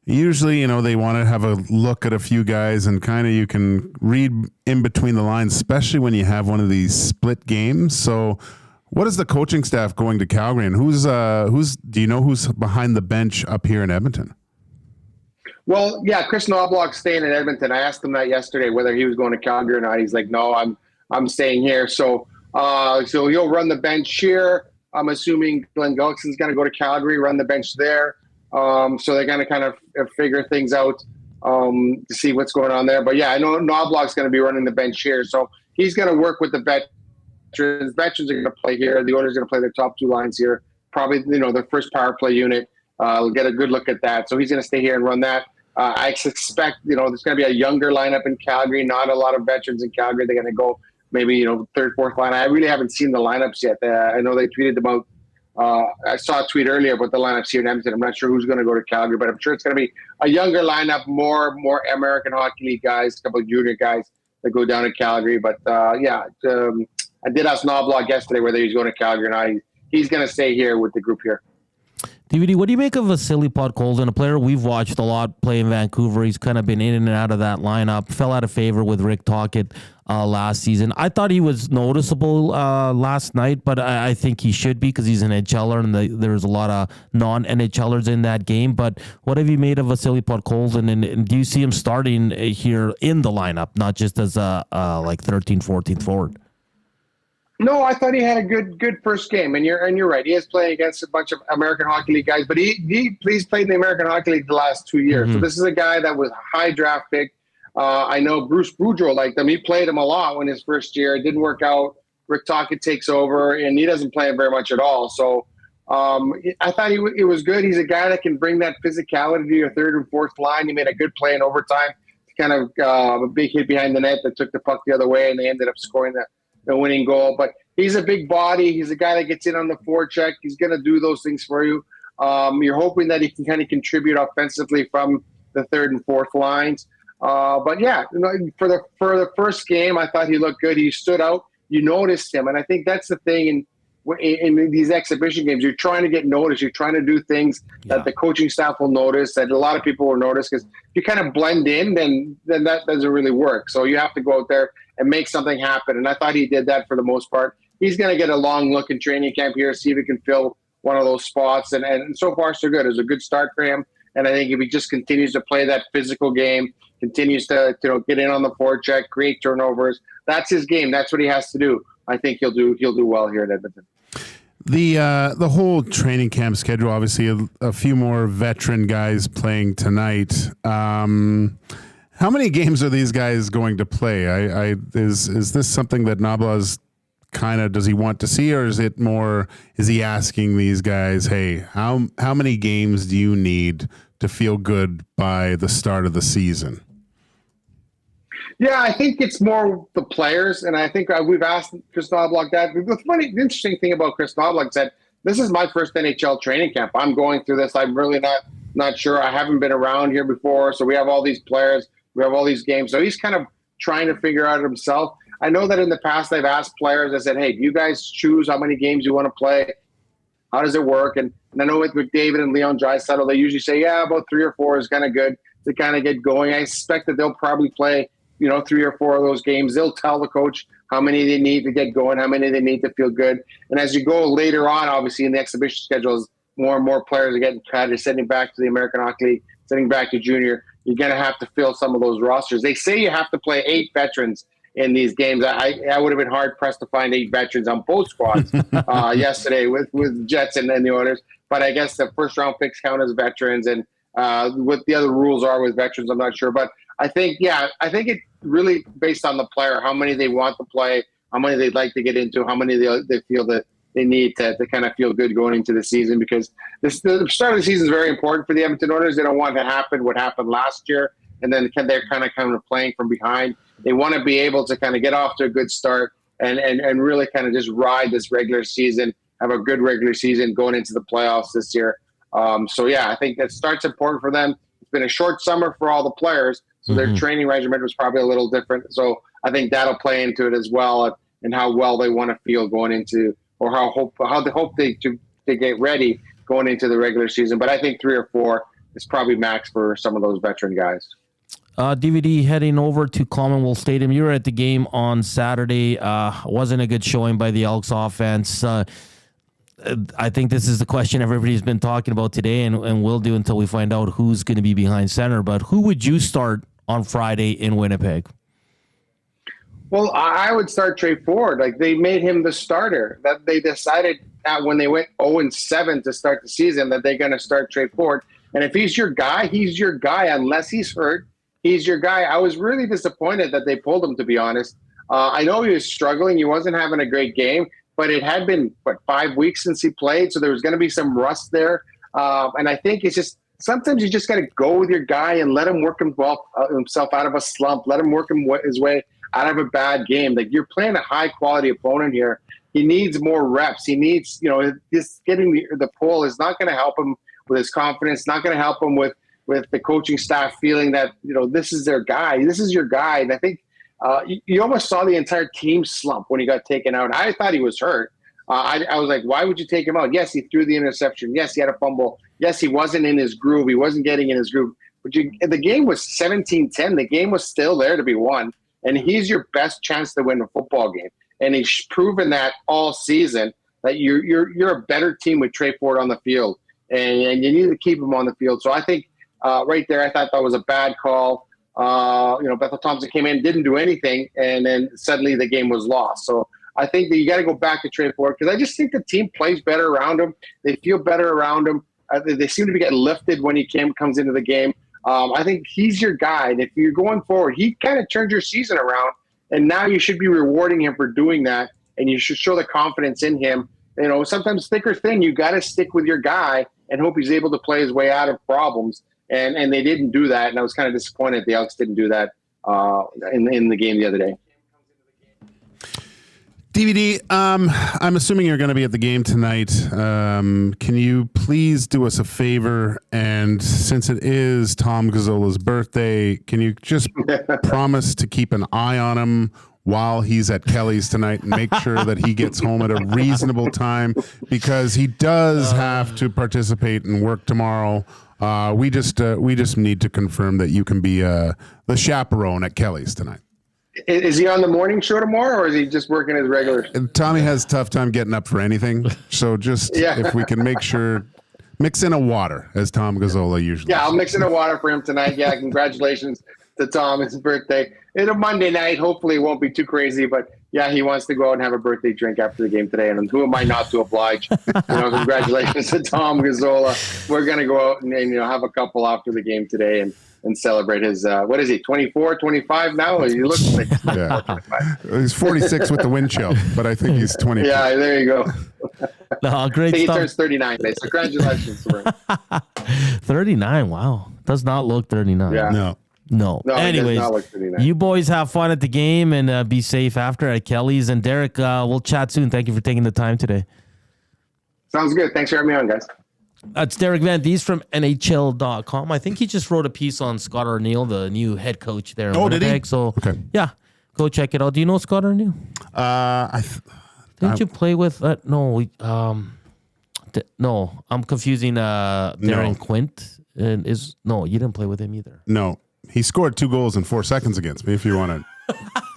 usually, they want to have a look at a few guys and kind of you can read in between the lines, especially when you have one of these split games. So what is the coaching staff going to Calgary, and who's do you know who's behind the bench up here in Edmonton? Well, Chris Knobloch's staying in Edmonton. I asked him that yesterday, whether he was going to Calgary or not. He's like, no, I'm staying here. So he'll run the bench here. I'm assuming Glenn Gullickson's going to go to Calgary, run the bench there. So they're going to kind of figure things out to see what's going on there. But I know Knobloch's going to be running the bench here. So he's going to work with the veterans. Veterans are going to play here. The Oilers are going to play their top 2 lines here. Probably, the first power play unit. We'll get a good look at that. So he's going to stay here and run that. I expect, there's going to be a younger lineup in Calgary. Not a lot of veterans in Calgary. They're going to go maybe, 3rd, 4th line. I really haven't seen the lineups yet. I know they tweeted them out I saw a tweet earlier about the lineups here in Edmonton. I'm not sure who's going to go to Calgary, but I'm sure it's going to be a younger lineup, more American Hockey League guys, a couple of junior guys that go down to Calgary. But I did ask Knobloch yesterday whether he's going to Calgary, and he's going to stay here with the group here. DVD, what do you make of Vasily Podkolzin, a player we've watched a lot play in Vancouver? He's kind of been in and out of that lineup, fell out of favor with Rick Tocchet last season. I thought he was noticeable last night, but I think he should be because he's an NHLer and there's a lot of non-NHLers in that game. But what have you made of Vasily Podkolzin, and do you see him starting here in the lineup, not just as a 13th, 14th forward? No, I thought he had a good first game, and you're right. He is playing against a bunch of American Hockey League guys, but he's played in the American Hockey League the last 2 years. So this is a guy that was a high draft pick. I know Bruce Boudreau liked him. He played him a lot when his first year. It didn't work out. Rick Tocchet takes over, and he doesn't play him very much at all. So I thought he was good. He's a guy that can bring that physicality to your third and fourth line. He made a good play in overtime, kind of a big hit behind the net that took the puck the other way, and they ended up scoring the winning goal. But he's a big body. He's a guy that gets in on the forecheck. He's going to do those things for you. You're hoping that he can kind of contribute offensively from the third and fourth lines. But yeah, for the first game, I thought he looked good. He stood out. You noticed him, and I think that's the thing in these exhibition games. You're trying to get noticed. You're trying to do things that the coaching staff will notice, that a lot of people will notice. Because if you kind of blend in, then that doesn't really work. So you have to go out there and make something happen. And I thought he did that for the most part. He's going to get a long look in training camp here, see if he can fill one of those spots. And so far, so good. It was a good start for him. And I think if he just continues to play that physical game, continues to get in on the forecheck, create turnovers, that's his game. That's what he has to do. I think he'll do well here in Edmonton. The whole training camp schedule, obviously a few more veteran guys playing tonight. How many games are these guys going to play? Is this something that Knoblauch's kind of, does he want to see, or is it more, is he asking these guys, hey, how many games do you need to feel good by the start of the season? Yeah, I think it's more the players, and I think we've asked Chris Knobloch that. The interesting thing about Chris Knobloch is that this is my first NHL training camp. I'm going through this. I'm really not sure. I haven't been around here before, so we have all these players. We have all these games. So he's kind of trying to figure out himself. I know that in the past I've asked players, I said, hey, do you guys choose how many games you want to play? How does it work? And I know with McDavid and Leon Draisaitl, they usually say, yeah, about 3 or 4 is kind of good to kind of get going. I suspect that they'll probably play 3 or 4 of those games. They'll tell the coach how many they need to get going, how many they need to feel good. And as you go later on, obviously in the exhibition schedules, more and more players are getting cut. They're sending back to the American Hockey League, sending back to junior. You're going to have to fill some of those rosters. They say you have to play 8 veterans in these games. I would have been hard-pressed to find 8 veterans on both squads yesterday with Jets and the Oilers. But I guess the first-round picks count as veterans. And what the other rules are with veterans, I'm not sure. But I think it really based on the player, how many they want to play, how many they'd like to get into, how many they feel that they need to kind of feel good going into the season, because the start of the season is very important for the Edmonton Oilers. They don't want to happen what happened last year, and then they're kind of playing from behind. They want to be able to kind of get off to a good start and really kind of just ride this regular season, have a good regular season going into the playoffs this year. So, yeah, I think that start's important for them. It's been a short summer for all the players, so their training regimen was probably a little different. So I think that'll play into it as well, and how well they want to feel going into, or how they hope to get ready going into the regular season. But I think 3 or 4 is probably max for some of those veteran guys. DVD heading over to Commonwealth Stadium. You were at the game on Saturday. Wasn't a good showing by the Elks offense. I think this is the question everybody's been talking about today, and will do until we find out who's going to be behind center. But who would you start on Friday in Winnipeg? Well, I would start Trey Ford. Like, they made him the starter. That they decided when they went 0-7 to start the season that they're going to start Trey Ford. And if he's your guy, he's your guy. Unless he's hurt, he's your guy. I was really disappointed that they pulled him, to be honest. I know he was struggling. He wasn't having a great game, but it had been, 5 weeks since he played, so there was going to be some rust there. And I think it's just sometimes you just got to go with your guy and let him work himself out of a slump. Let him work his way out of a bad game. Like, you're playing a high-quality opponent here. he needs more reps. He needs, just getting the pull is not going to help him with his confidence, not going to help him with the coaching staff feeling that, this is their guy. This is your guy. And I think you almost saw the entire team slump when he got taken out. I thought he was hurt. I was like, why would you take him out? Yes, he threw the interception. Yes, he had a fumble. Yes, he wasn't in his groove. He wasn't getting in his groove. But the game was 17-10. The game was still there to be won. And he's your best chance to win a football game. And he's proven that all season, that you're a better team with Trey Ford on the field. And you need to keep him on the field. So I think right there, I thought that was a bad call. Bethel Thompson came in, didn't do anything, and then suddenly the game was lost. So I think that you got to go back to Trey Ford, because I just think the team plays better around him. They feel better around him. They seem to be getting lifted when he comes into the game. I think he's your guy. And if you're going forward, he kind of turned your season around, and now you should be rewarding him for doing that, and you should show the confidence in him. Sometimes thick or thin, you got to stick with your guy and hope he's able to play his way out of problems. And they didn't do that, and I was kind of disappointed the Elks didn't do that in the game the other day. DVD, I'm assuming you're going to be at the game tonight. Can you please do us a favor? And since it is Tom Gazzola's birthday, can you just promise to keep an eye on him while he's at Kelly's tonight and make sure that he gets home at a reasonable time, because he does have to participate and work tomorrow. We just need to confirm that you can be the chaperone at Kelly's tonight. Is he on the morning show tomorrow, or is he just working his regular? Tommy has a tough time getting up for anything. So just if we can make sure, mix in a water, as Tom Gazzola usually Yeah, I'll mix in a water for him tonight. Yeah, congratulations to Tom. It's his birthday. It's a Monday night. Hopefully it won't be too crazy, but yeah, he wants to go out and have a birthday drink after the game today. And who am I not to oblige? Congratulations to Tom Gazzola. We're going to go out and have a couple after the game today and celebrate his, what is he, 24, 25 now? He looks like 24, He's 46 with the wind chill, but I think he's 20. Yeah, there you go. No, great He stuff. turns 39 today, so congratulations to him. 39, wow. Does not look 39. Yeah. No. No. No, Anyways, it does not look 39. you boys have fun at the game and be safe after at Kelly's. And Derek, we'll chat soon. Thank you for taking the time today. Sounds good. Thanks for having me on, guys. That's Derek Van Diest from NHL.com. I think he just wrote a piece on Scott Arniel, the new head coach there in Winnipeg. Did he? So, okay. Yeah, go check it out. Do you know Scott Arniel? Didn't you play with no, I'm confusing Darren Quint. And you didn't play with him either. No. He scored 2 goals in 4 seconds against me, if you want to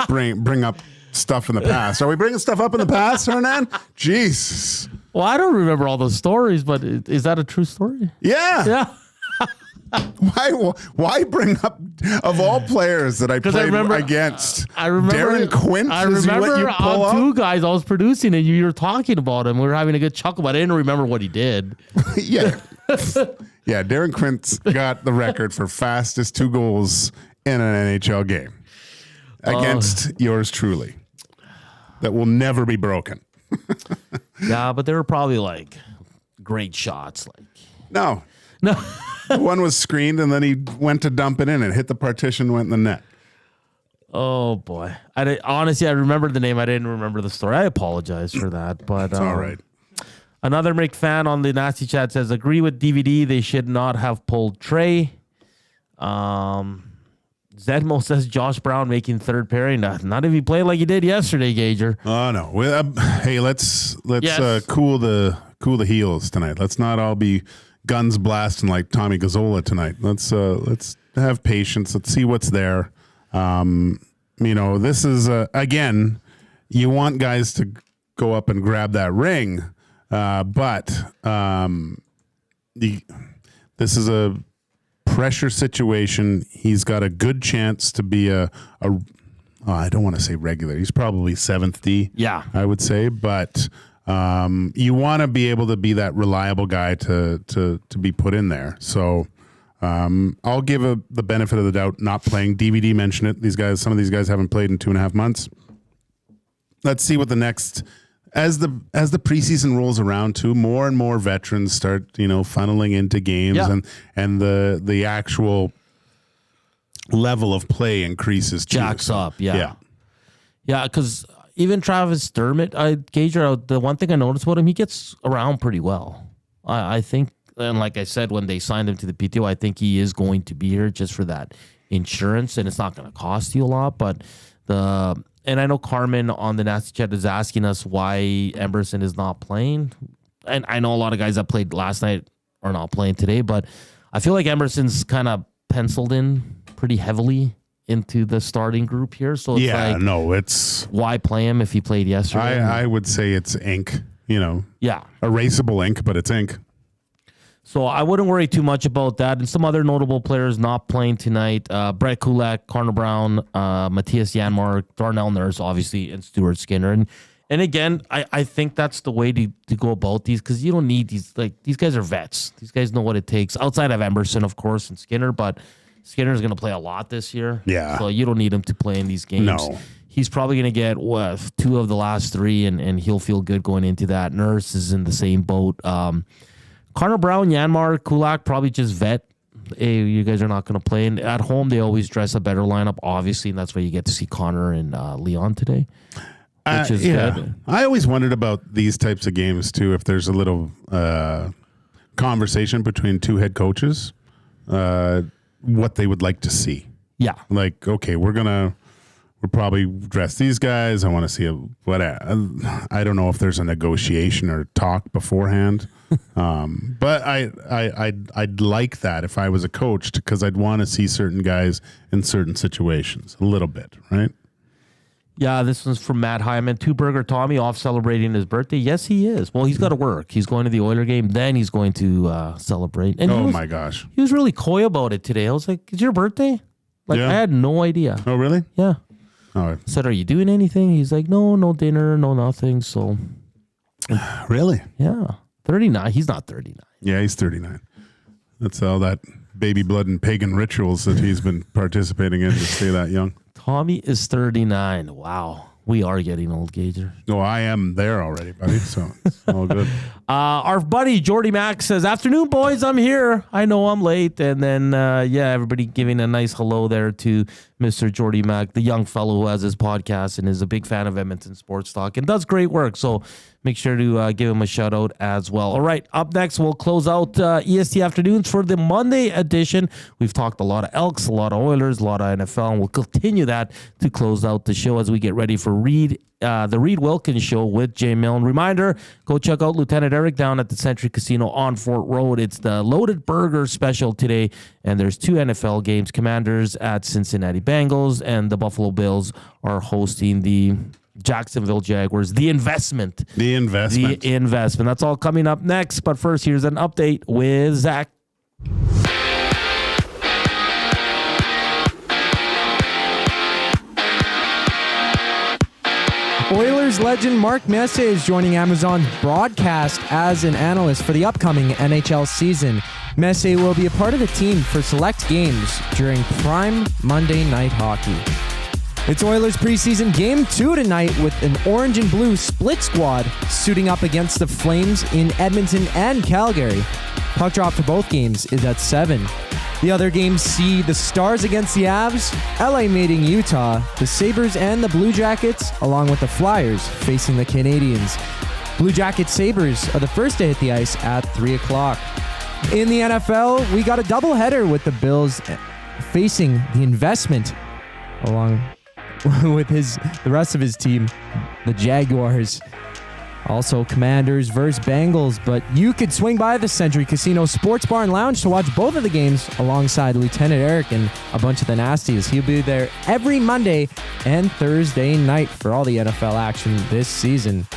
bring up stuff in the past. Are we bringing stuff up in the past, Hernan? Jesus. Well, I don't remember all those stories, but is that a true story? Yeah. Why bring up, of all players that I played against, Darren Quint? I remember on Two Guys, I was producing and you were talking about him. We were having a good chuckle, but I didn't remember what he did. Yeah. Yeah, Darren Quint's got the record for fastest 2 goals in an NHL game against yours truly. That will never be broken. Yeah, but they were probably like great shots. No. One was screened and then he went to dump it in and hit the partition, went in the net. Oh boy. Honestly, I remembered the name. I didn't remember the story. I apologize for that, but it's all right. Another Mick fan on the Nasty Chat says, agree with DVD. They should not have pulled Trey. Zedmo says Josh Brown making third pairing. Not if he played like he did yesterday, Gager. Oh no. Hey, let's cool the heels tonight. Let's not all be guns blasting like Tommy Gazzola tonight. Let's have patience. Let's see what's there. This is again, you want guys to go up and grab that ring. But this is a pressure situation. He's got a good chance to be I don't want to say regular. He's probably 7th D. Yeah, I would say. But you want to be able to be that reliable guy to be put in there. So I'll give the benefit of the doubt. Not playing. DVD mentioned it. Some of these guys haven't played in 2.5 months. Let's see what the next. As the preseason rolls around too, more and more veterans start, funneling into games and the actual level of play increases too. Jacks up, yeah. Because even Travis Dermott, Gager, the one thing I noticed about him, he gets around pretty well. I think, and like I said, when they signed him to the PTO, I think he is going to be here just for that insurance, and it's not going to cost you a lot. But and I know Carmen on the Nasty Chat is asking us why Emerson is not playing. And I know a lot of guys that played last night are not playing today, but I feel like Emerson's kind of penciled in pretty heavily into the starting group here. So it's why play him if he played yesterday? I would say it's ink, erasable ink, but it's ink. So I wouldn't worry too much about that. And some other notable players not playing tonight: Brett Kulak, Connor Brown, Matthias Janmark, Darnell Nurse, obviously, and Stuart Skinner. And again, I think that's the way to go about these, because you don't need these. Like, these guys are vets. These guys know what it takes. Outside of Emerson, of course, and Skinner, but Skinner's going to play a lot this year. Yeah. So you don't need him to play in these games. No. He's probably going to get 2 of the last 3, and he'll feel good going into that. Nurse is in the same boat. Connor Brown, Janmark, Kulak, probably just vet. Hey, you guys are not going to play. And at home, they always dress a better lineup, obviously, and that's why you get to see Connor and Leon today, which is good. I always wondered about these types of games, too, if there's a little conversation between 2 head coaches, what they would like to see. Yeah. Like, okay, we'll probably dress these guys. I want to see I don't know if there's a negotiation or talk beforehand. But I'd like that if I was a coach, because I'd want to see certain guys in certain situations a little bit, right? Yeah, this one's from Matt Hyman. Two Burger Tommy off celebrating his birthday. Yes, he is. Well, he's got to work. He's going to the Oiler game, then he's going to celebrate. And my gosh. He was really coy about it today. I was like, "It's your birthday?" Like, I had no idea. Oh, really? Yeah. All right. I said, "Are you doing anything?" He's like, no dinner, no nothing. So, really? Yeah. 39. He's not 39. Yeah, he's 39. That's all that baby blood and pagan rituals that he's been participating in to stay that young. Tommy is 39. Wow. We are getting old, Gager. No, I am there already, buddy, so it's all good. Our buddy Jordy Mack says, "Afternoon, boys, I'm here. I know I'm late." And then, everybody giving a nice hello there to Mr. Jordy Mack, the young fellow who has his podcast and is a big fan of Edmonton Sports Talk and does great work. So make sure to give him a shout out as well. All right, up next, we'll close out EST Afternoons for the Monday edition. We've talked a lot of Elks, a lot of Oilers, a lot of NFL, and we'll continue that to close out the show as we get ready for the Reed Wilkins Show with Jay Milne. Reminder, go check out Lieutenant Eric down at the Century Casino on Fort Road. It's the Loaded Burger special today, and there's 2 NFL games. Commanders at Cincinnati Bengals, and the Buffalo Bills are hosting the Jacksonville Jaguars. The investment. That's all coming up next. But first, here's an update with Zach. Oilers legend Mark Messier is joining Amazon's broadcast as an analyst for the upcoming NHL season. Messier will be a part of the team for select games during prime Monday night hockey. It's Oilers preseason game 2 tonight with an orange and blue split squad suiting up against the Flames in Edmonton and Calgary. Puck drop for both games is at 7. The other games see the Stars against the Avs, LA meeting Utah, the Sabres and the Blue Jackets, along with the Flyers facing the Canadiens. Blue Jackets Sabres are the first to hit the ice at 3 o'clock. In the NFL, we got a doubleheader with the Bills facing the investment along with the rest of his team, the Jaguars. Also, Commanders versus Bengals, but you could swing by the Century Casino Sports Bar and Lounge to watch both of the games alongside Lieutenant Eric and a bunch of the Nasties. He'll be there every Monday and Thursday night for all the NFL action this season.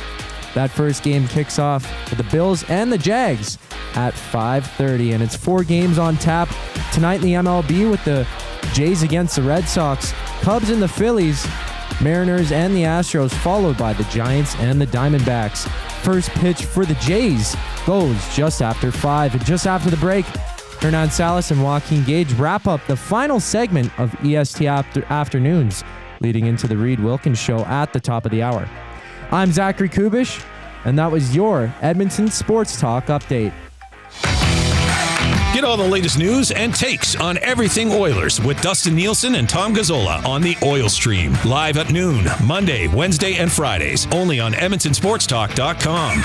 That first game kicks off with the Bills and the Jags at 5:30, and it's 4 games on tap tonight in the MLB with the Jays against the Red Sox, Cubs and the Phillies, Mariners and the Astros, followed by the Giants and the Diamondbacks. First pitch for the Jays goes just after 5. And just after the break, Hernan Salas and Joaquin Gage wrap up the final segment of EST Afternoons, leading into the Reed Wilkins Show at the top of the hour. I'm Zachary Kubusch, and that was your Edmonton Sports Talk update. Get all the latest news and takes on everything Oilers with Dustin Nielsen and Tom Gazzola on the Oil Stream. Live at noon, Monday, Wednesday, and Fridays. Only on EdmontonSportsTalk.com.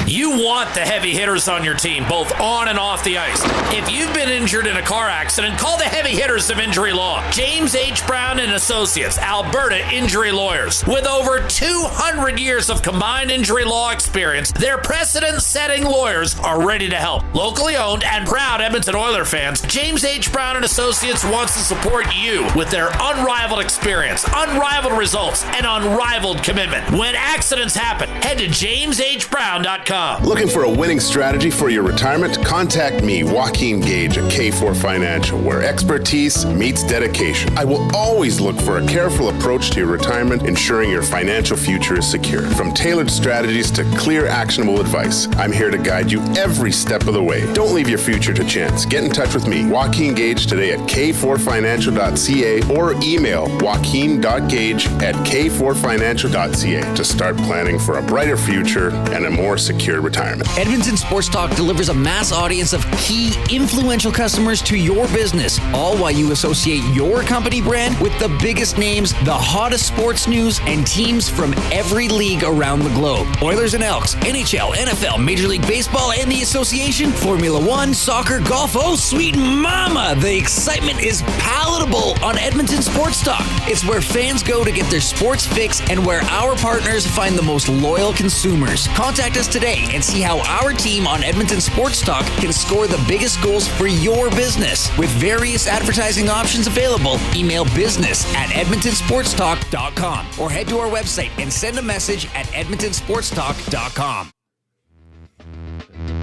You want the heavy hitters on your team, both on and off the ice. If you've been injured in a car accident, call the heavy hitters of injury law. James H. Brown and Associates, Alberta Injury Lawyers. With over 200 years of combined injury law experience, their precedent-setting lawyers are ready to help. Locally owned and proud Edmonton Oilers fans, James H. Brown and Associates wants to support you with their unrivaled experience, unrivaled results, and unrivaled commitment. When accidents happen, head to jameshbrown.com. Looking for a winning strategy for your retirement? Contact me, Joaquin Gage at K4 Financial, where expertise meets dedication. I will always look for a careful approach to your retirement, ensuring your financial future is secure. From tailored strategies to clear, actionable advice, I'm here to guide you every step of the way. Don't leave your future to chance. Get in touch with me, Joaquin Gage, today at k4financial.ca or email joaquin.gage@k4financial.ca to start planning for a brighter future and a more secure retirement. Edmonton Sports Talk delivers a mass audience of key, influential customers to your business, all while you associate your company brand with the biggest names, the hottest sports news, and teams from every league around the globe. Oilers and Elks, NHL, NFL, Major League Baseball, and the association, Formula One, soccer, golf, oh sweet mama, the excitement is palatable on Edmonton Sports Talk. It's where fans go to get their sports fix and where our partners find the most loyal consumers. Contact us today and see how our team on Edmonton Sports Talk can score the biggest goals for your business. With various advertising options available, email business@edmontonsportstalk.com or head to our website and send a message at edmontonsportstalk.com.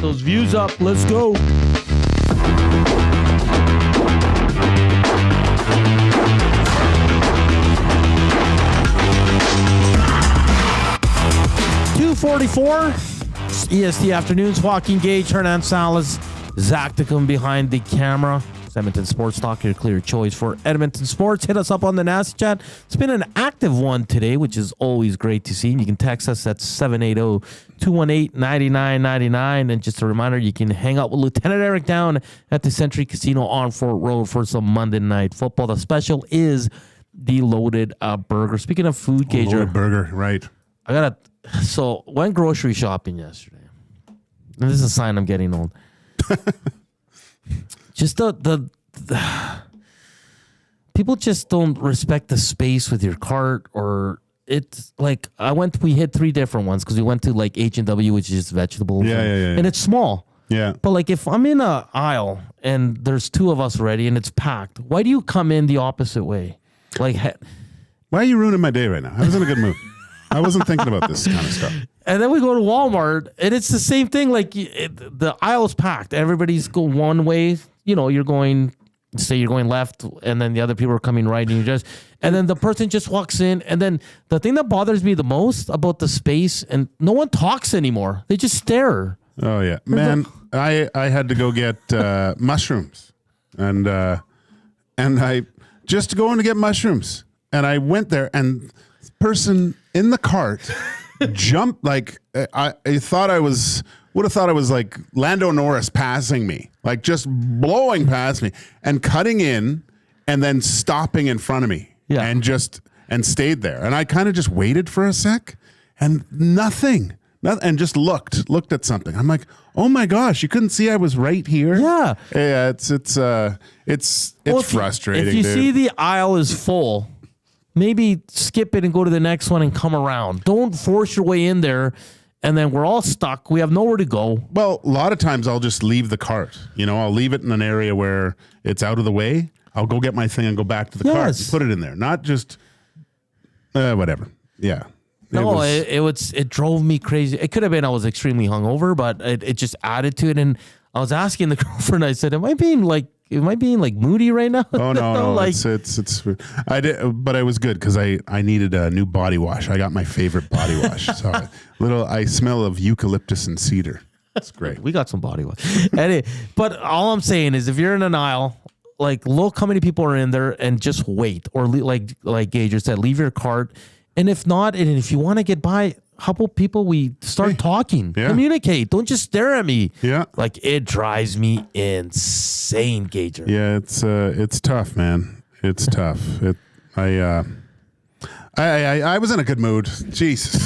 Those views up. Let's go. .244 EST Afternoons. Joaquin Gage, Hernan Salas, Zachticum behind the camera. Edmonton Sports Talk, your clear choice for Edmonton sports. Hit us up on the Nasty Chat. It's been an active one today, which is always great to see. You can text us at 780-218-9999. And just a reminder, you can hang out with Lieutenant Eric down at the Century Casino on Fort Road for some Monday night football. The special is the loaded burger. Speaking of food, Gager. Loaded burger, right. So went grocery shopping yesterday. And this is a sign I'm getting old. Just the people just don't respect the space with your cart, or it's like we hit 3 different ones because we went to like H&W, which is just vegetables. Yeah. And it's small. Yeah. But like if I'm in an aisle and there's 2 of us already and it's packed, why do you come in the opposite way? Like, why are you ruining my day right now? I was in a good mood. I wasn't thinking about this kind of stuff. And then we go to Walmart, and it's the same thing. Like the aisle's packed. Everybody's going one way. You know, you're going left, and then the other people are coming right, and then the person just walks in. And then the thing that bothers me the most about the space, and no one talks anymore. They just stare. Oh yeah, man. I had to go get mushrooms, and I just going to get mushrooms, and I went there, and this person in the cart jumped like I would have thought I was like Lando Norris passing me, like just blowing past me and cutting in and then stopping in front of me. Yeah. And stayed there. And I kind of just waited for a sec and nothing, and just looked at something. I'm like, oh my gosh, you couldn't see I was right here. Yeah. Yeah. It's frustrating. If you dude. see the aisle is full, maybe skip it and go to the next one and come around. Don't force your way in there, and then we're all stuck. We have nowhere to go. Well, a lot of times I'll just leave the cart. I'll leave it in an area where it's out of the way. I'll go get my thing and go back to the cart and put it in there. Not just whatever. Yeah. It drove me crazy. It could have been I was extremely hungover, but it just added to it. And I was asking the girlfriend, I said, am I being like moody right now? Oh no, like it's I did, but it was good because I needed a new body wash. I got my favorite body wash. So I smell of eucalyptus and cedar. That's great. We got some body wash. Anyway, but all I'm saying is if you're in an aisle, like look how many people are in there and just wait, or like Gager said, leave your cart. And if not, and if you want to get by, how about people we start talking, communicate, don't just stare at me. Yeah, like it drives me insane, Gager. Yeah, it's tough, man. It's tough. I was in a good mood. Jesus.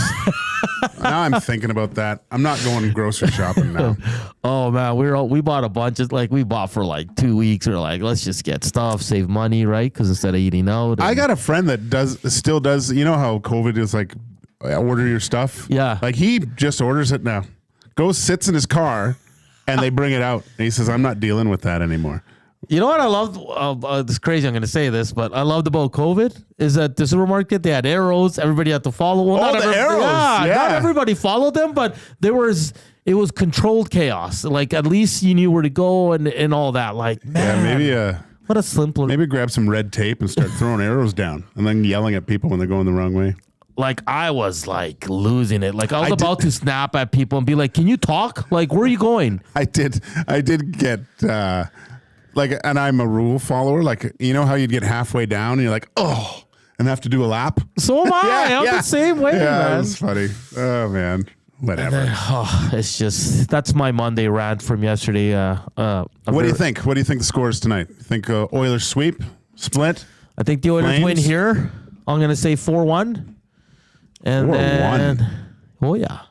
Now I'm thinking about that. I'm not going grocery shopping now. Oh man, we bought a bunch of we bought for 2 weeks. We're like, let's just get stuff, save money, right? Because instead of eating out, I got a friend that still does. You know how COVID is order your stuff. Yeah, he just orders it now. Goes, sits in his car, and they bring it out. And he says, "I'm not dealing with that anymore." You know what I loved? It's crazy. I'm going to say this, but I loved about COVID is that the supermarket, they had arrows. Everybody had to follow. Well, not the arrows. Yeah, not everybody followed them, but it was controlled chaos. At least you knew where to go and all that. Maybe what a simpler. Maybe grab some red tape and start throwing arrows down and then yelling at people when they're going the wrong way. I was losing it. I was about to snap at people and be like, "Can you talk? Where are you going?" I did get. And I'm a rule follower. You know how you'd get halfway down and you're like, oh, and have to do a lap? So am I. I'm the same way, man. It was funny. Oh, man. Whatever. Then, it's just, that's my Monday rant from yesterday. What do you think? What do you think the score is tonight? You think Oilers sweep? Split? I think the Oilers win here. I'm going to say 4-1. And 4-1. Oh, yeah.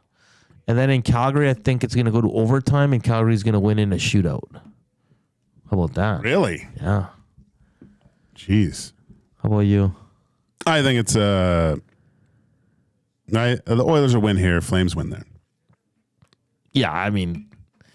And then in Calgary, I think it's going to go to overtime, and Calgary's going to win in a shootout. How about that? Really? Yeah. Jeez. How about you? I think it's the Oilers will win here. Flames win there. Yeah, I mean,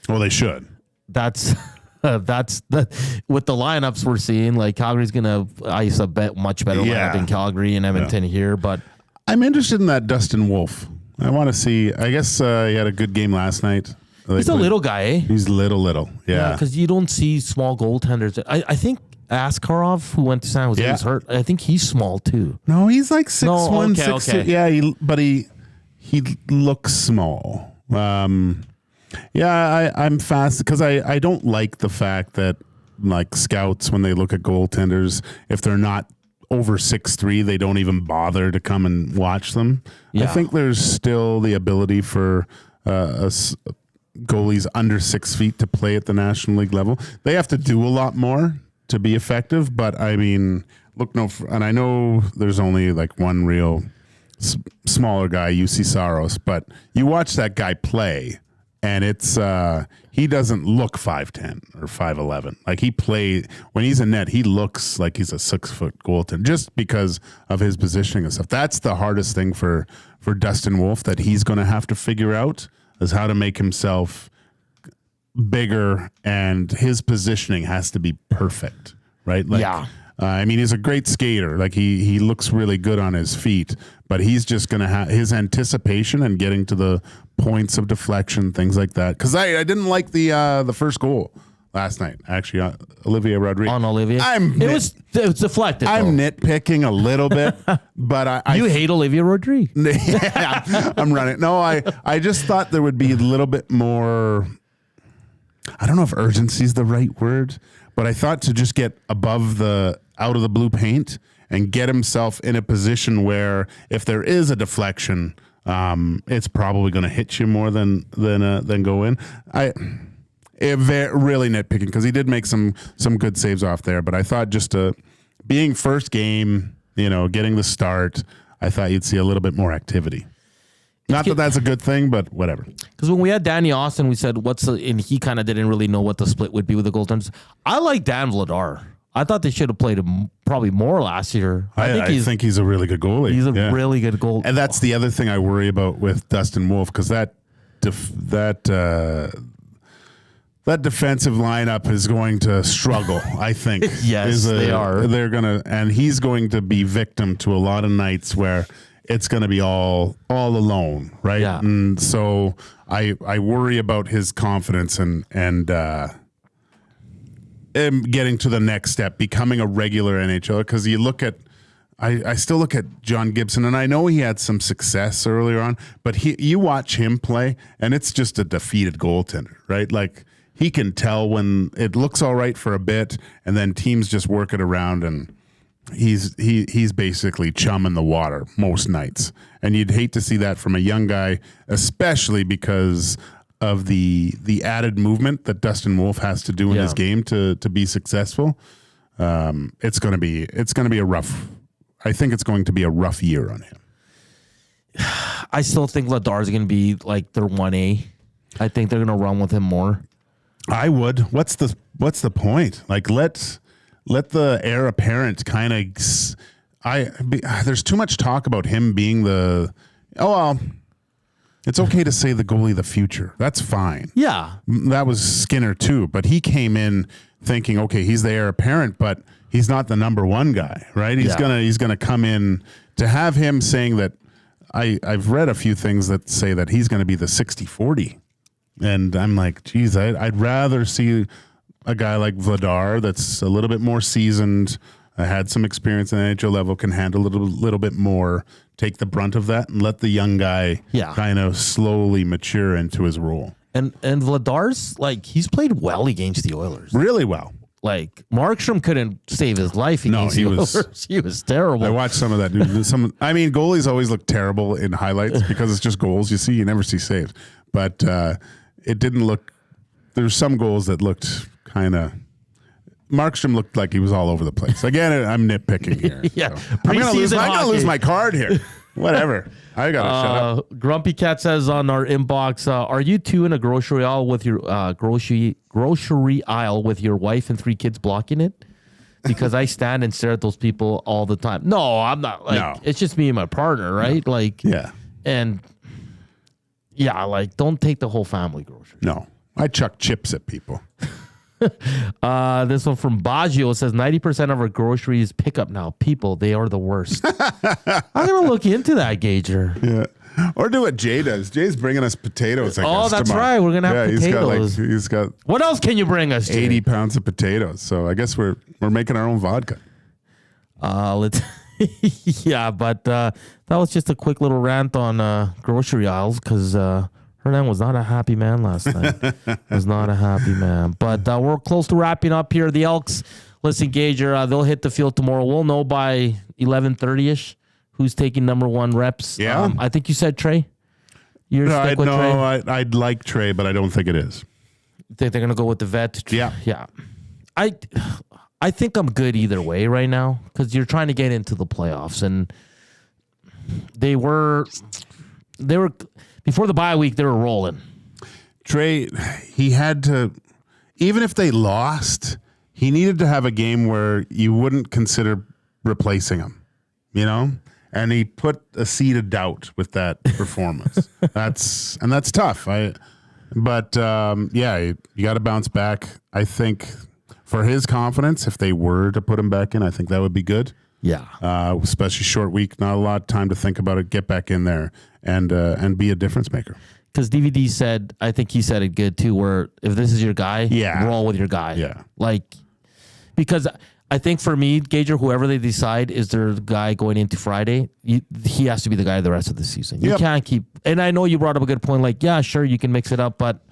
well, they should. That's with the lineups we're seeing. Calgary's gonna ice a much better lineup than Calgary and Edmonton here. But I'm interested in that Dustin Wolf. I want to see. I guess he had a good game last night. He's a little guy, eh? He's little. Yeah. Because you don't see small goaltenders. I think Askarov, who went to San Jose, was hurt. I think he's small too. No, he's 6'1", 6'2". Yeah, he looks small. I'm fast because I don't like the fact that scouts, when they look at goaltenders, if they're not over 6'3", they don't even bother to come and watch them. Yeah. I think there's still the ability for goalies under 6 feet to play at the National League level. They have to do a lot more to be effective, but I mean, and I know there's only one real smaller guy, UC Saros, but you watch that guy play and it's he doesn't look 5'10" or 5'11". When he's in net, he looks like he's a 6 foot goaltender just because of his positioning and stuff. That's the hardest thing for Dustin Wolf that he's going to have to figure out, is how to make himself bigger, and his positioning has to be perfect, right? I mean, he's a great skater. He looks really good on his feet, but he's just going to have his anticipation and getting to the points of deflection, things like that. Because I didn't like the first goal last night, actually. Olivier Rodriguez. On Olivier? It was deflected. I'm nitpicking a little bit, but you hate Olivier Rodriguez. Yeah, I'm running. No, I just thought there would be a little bit more, I don't know if urgency is the right word, but I thought to just get out of the blue paint and get himself in a position where if there is a deflection, it's probably going to hit you more than go in. Really nitpicking, because he did make some good saves off there, but I thought just being first game, getting the start, I thought you'd see a little bit more activity. Not that that's a good thing, but whatever. Because when we had Danny Austin, we said and he kind of didn't really know what the split would be with the goaltenders. I like Dan Vladar. I thought they should have played him probably more last year. I think he's a really good goalie. He's a really good goalie. And that's the other thing I worry about with Dustin Wolf, because that defensive lineup is going to struggle, I think. Yes, they are. And he's going to be victim to a lot of nights where it's going to be all alone, right? Yeah. And so I worry about his confidence and him getting to the next step, becoming a regular NHLer. Because you look at, I still look at John Gibson, and I know he had some success earlier on, but you watch him play, and it's just a defeated goaltender, right? He can tell when it looks all right for a bit, and then teams just work it around, and he's basically chumming the water most nights, and you'd hate to see that from a young guy, especially because of the added movement that Dustin Wolf has to do in his game to be successful. It's going to be a rough. I think it's going to be a rough year on him. I still think Vladar's going to be like their 1A. I think they're going to run with him more. I would. What's the point? Like let the heir apparent kind of. There's too much talk about him being the. Oh well, it's okay to say the goalie of the future. That's fine. Yeah, that was Skinner too, but he came in thinking, okay, he's the heir apparent, but he's not the number one guy, right? He's gonna come in. To have him saying that. I've read a few things that say that he's going to be the 60-40. And I'm like, geez, I'd rather see a guy like Vladar that's a little bit more seasoned, had some experience in the NHL level, can handle a little bit more, take the brunt of that, and let the young guy kind of slowly mature into his role. And Vladar's, like, he's played well against the Oilers. Really well. Like, Markstrom couldn't save his life against the Oilers. He was terrible. I watched some of that. Goalies always look terrible in highlights because it's just goals. You never see saves. But it didn't look. There's some goals that looked kind of. Markstrom looked like he was all over the place. Again, I'm nitpicking here. Yeah, so. I'm gonna lose my card here. Whatever. I gotta shut up. Grumpy Cat says on our inbox, are you two in a grocery aisle with your grocery aisle with your wife and 3 kids blocking it? Because I stand and stare at those people all the time. No, I'm not. Like, it's just me and my partner, right? No. Like, and don't take the whole family grocery. No, I chuck chips at people. This one from Baggio says 90% of our groceries pick up now. People, they are the worst. I'm gonna look into that, Gager. Yeah, or do what Jay does. Jay's bringing us potatoes. That's right. We're gonna have potatoes. He's got. What else can you bring us? 80 pounds of potatoes. So I guess we're making our own vodka. Let's. But that was just a quick little rant on grocery aisles because. Hernan was not a happy man last night. Was not a happy man. But we're close to wrapping up here. The Elks, listen, Gager, they'll hit the field tomorrow. We'll know by 11:30ish who's taking number 1 reps. Yeah. I think you said Trey. You're stick with Trey? I'd like Trey, but I don't think it is. Think they're going to go with the vet? Yeah. Yeah. I think I'm good either way right now because you're trying to get into the playoffs. And they were before the bye week, they were rolling. Trey, he had to, even if they lost, he needed to have a game where you wouldn't consider replacing him, And he put a seed of doubt with that performance. That's tough. You got to bounce back. I think for his confidence, if they were to put him back in, I think that would be good. Yeah. Especially short week, not a lot of time to think about it. Get back in there and be a difference maker. Because DVD said, I think he said it good too, where if this is your guy, roll with your guy. Yeah. Because I think for me, Gager, whoever they decide is their guy going into Friday, he has to be the guy the rest of the season. You can't keep, and I know you brought up a good point, like, yeah, sure, you can mix it up, but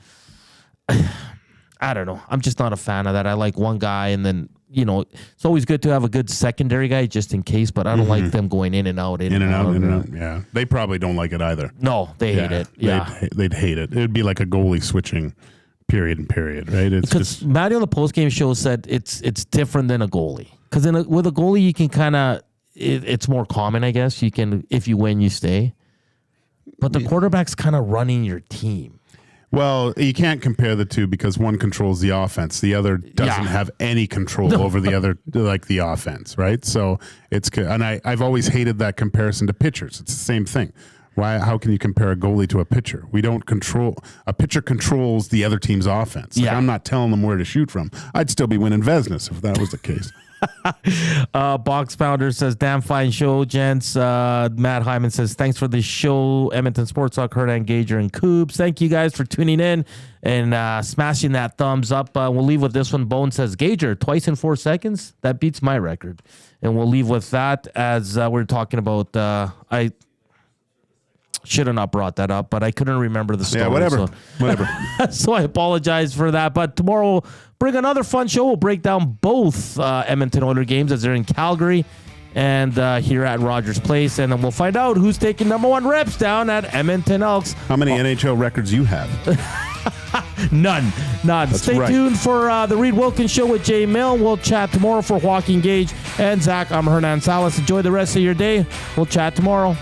I don't know. I'm just not a fan of that. I like one guy and then, it's always good to have a good secondary guy just in case, but I don't like them going in and out. In and out. Yeah. They probably don't like it either. No, they hate it. Yeah. They'd hate it. It would be like a goalie switching period, right? It's because Matty on the postgame show said it's different than a goalie. Because with a goalie, you can kind of, it's more common, I guess. You can, if you win, you stay. But the quarterback's kind of running your team. Well, you can't compare the two because one controls the offense. The other doesn't have any control over the other, like the offense, right? So and I've always hated that comparison to pitchers. It's the same thing. How can you compare a goalie to a pitcher? A pitcher controls the other team's offense. I'm not telling them where to shoot from. I'd still be winning Vezinas if that was the case. Box Founder says, damn fine show, gents. Matt Hyman says, thanks for the show. Edmonton Sports Talk, Hernan, Gager, and Kubes. Thank you guys for tuning in and smashing that thumbs up. We'll leave with this one. Bone says, Gager, twice in 4 seconds? That beats my record. And we'll leave with that as we're talking about, I should have not brought that up, but I couldn't remember the story. Yeah, whatever. So I apologize for that. But tomorrow we'll bring another fun show. We'll break down both Edmonton Oilers games as they're in Calgary and here at Rogers Place. And then we'll find out who's taking number 1 reps down at Edmonton Elks. How many NHL records you have? None. Stay right. tuned for the Reed Wilkins Show with Jay Mill. We'll chat tomorrow for Joaquin Gage and Zach. I'm Hernan Salas. Enjoy the rest of your day. We'll chat tomorrow.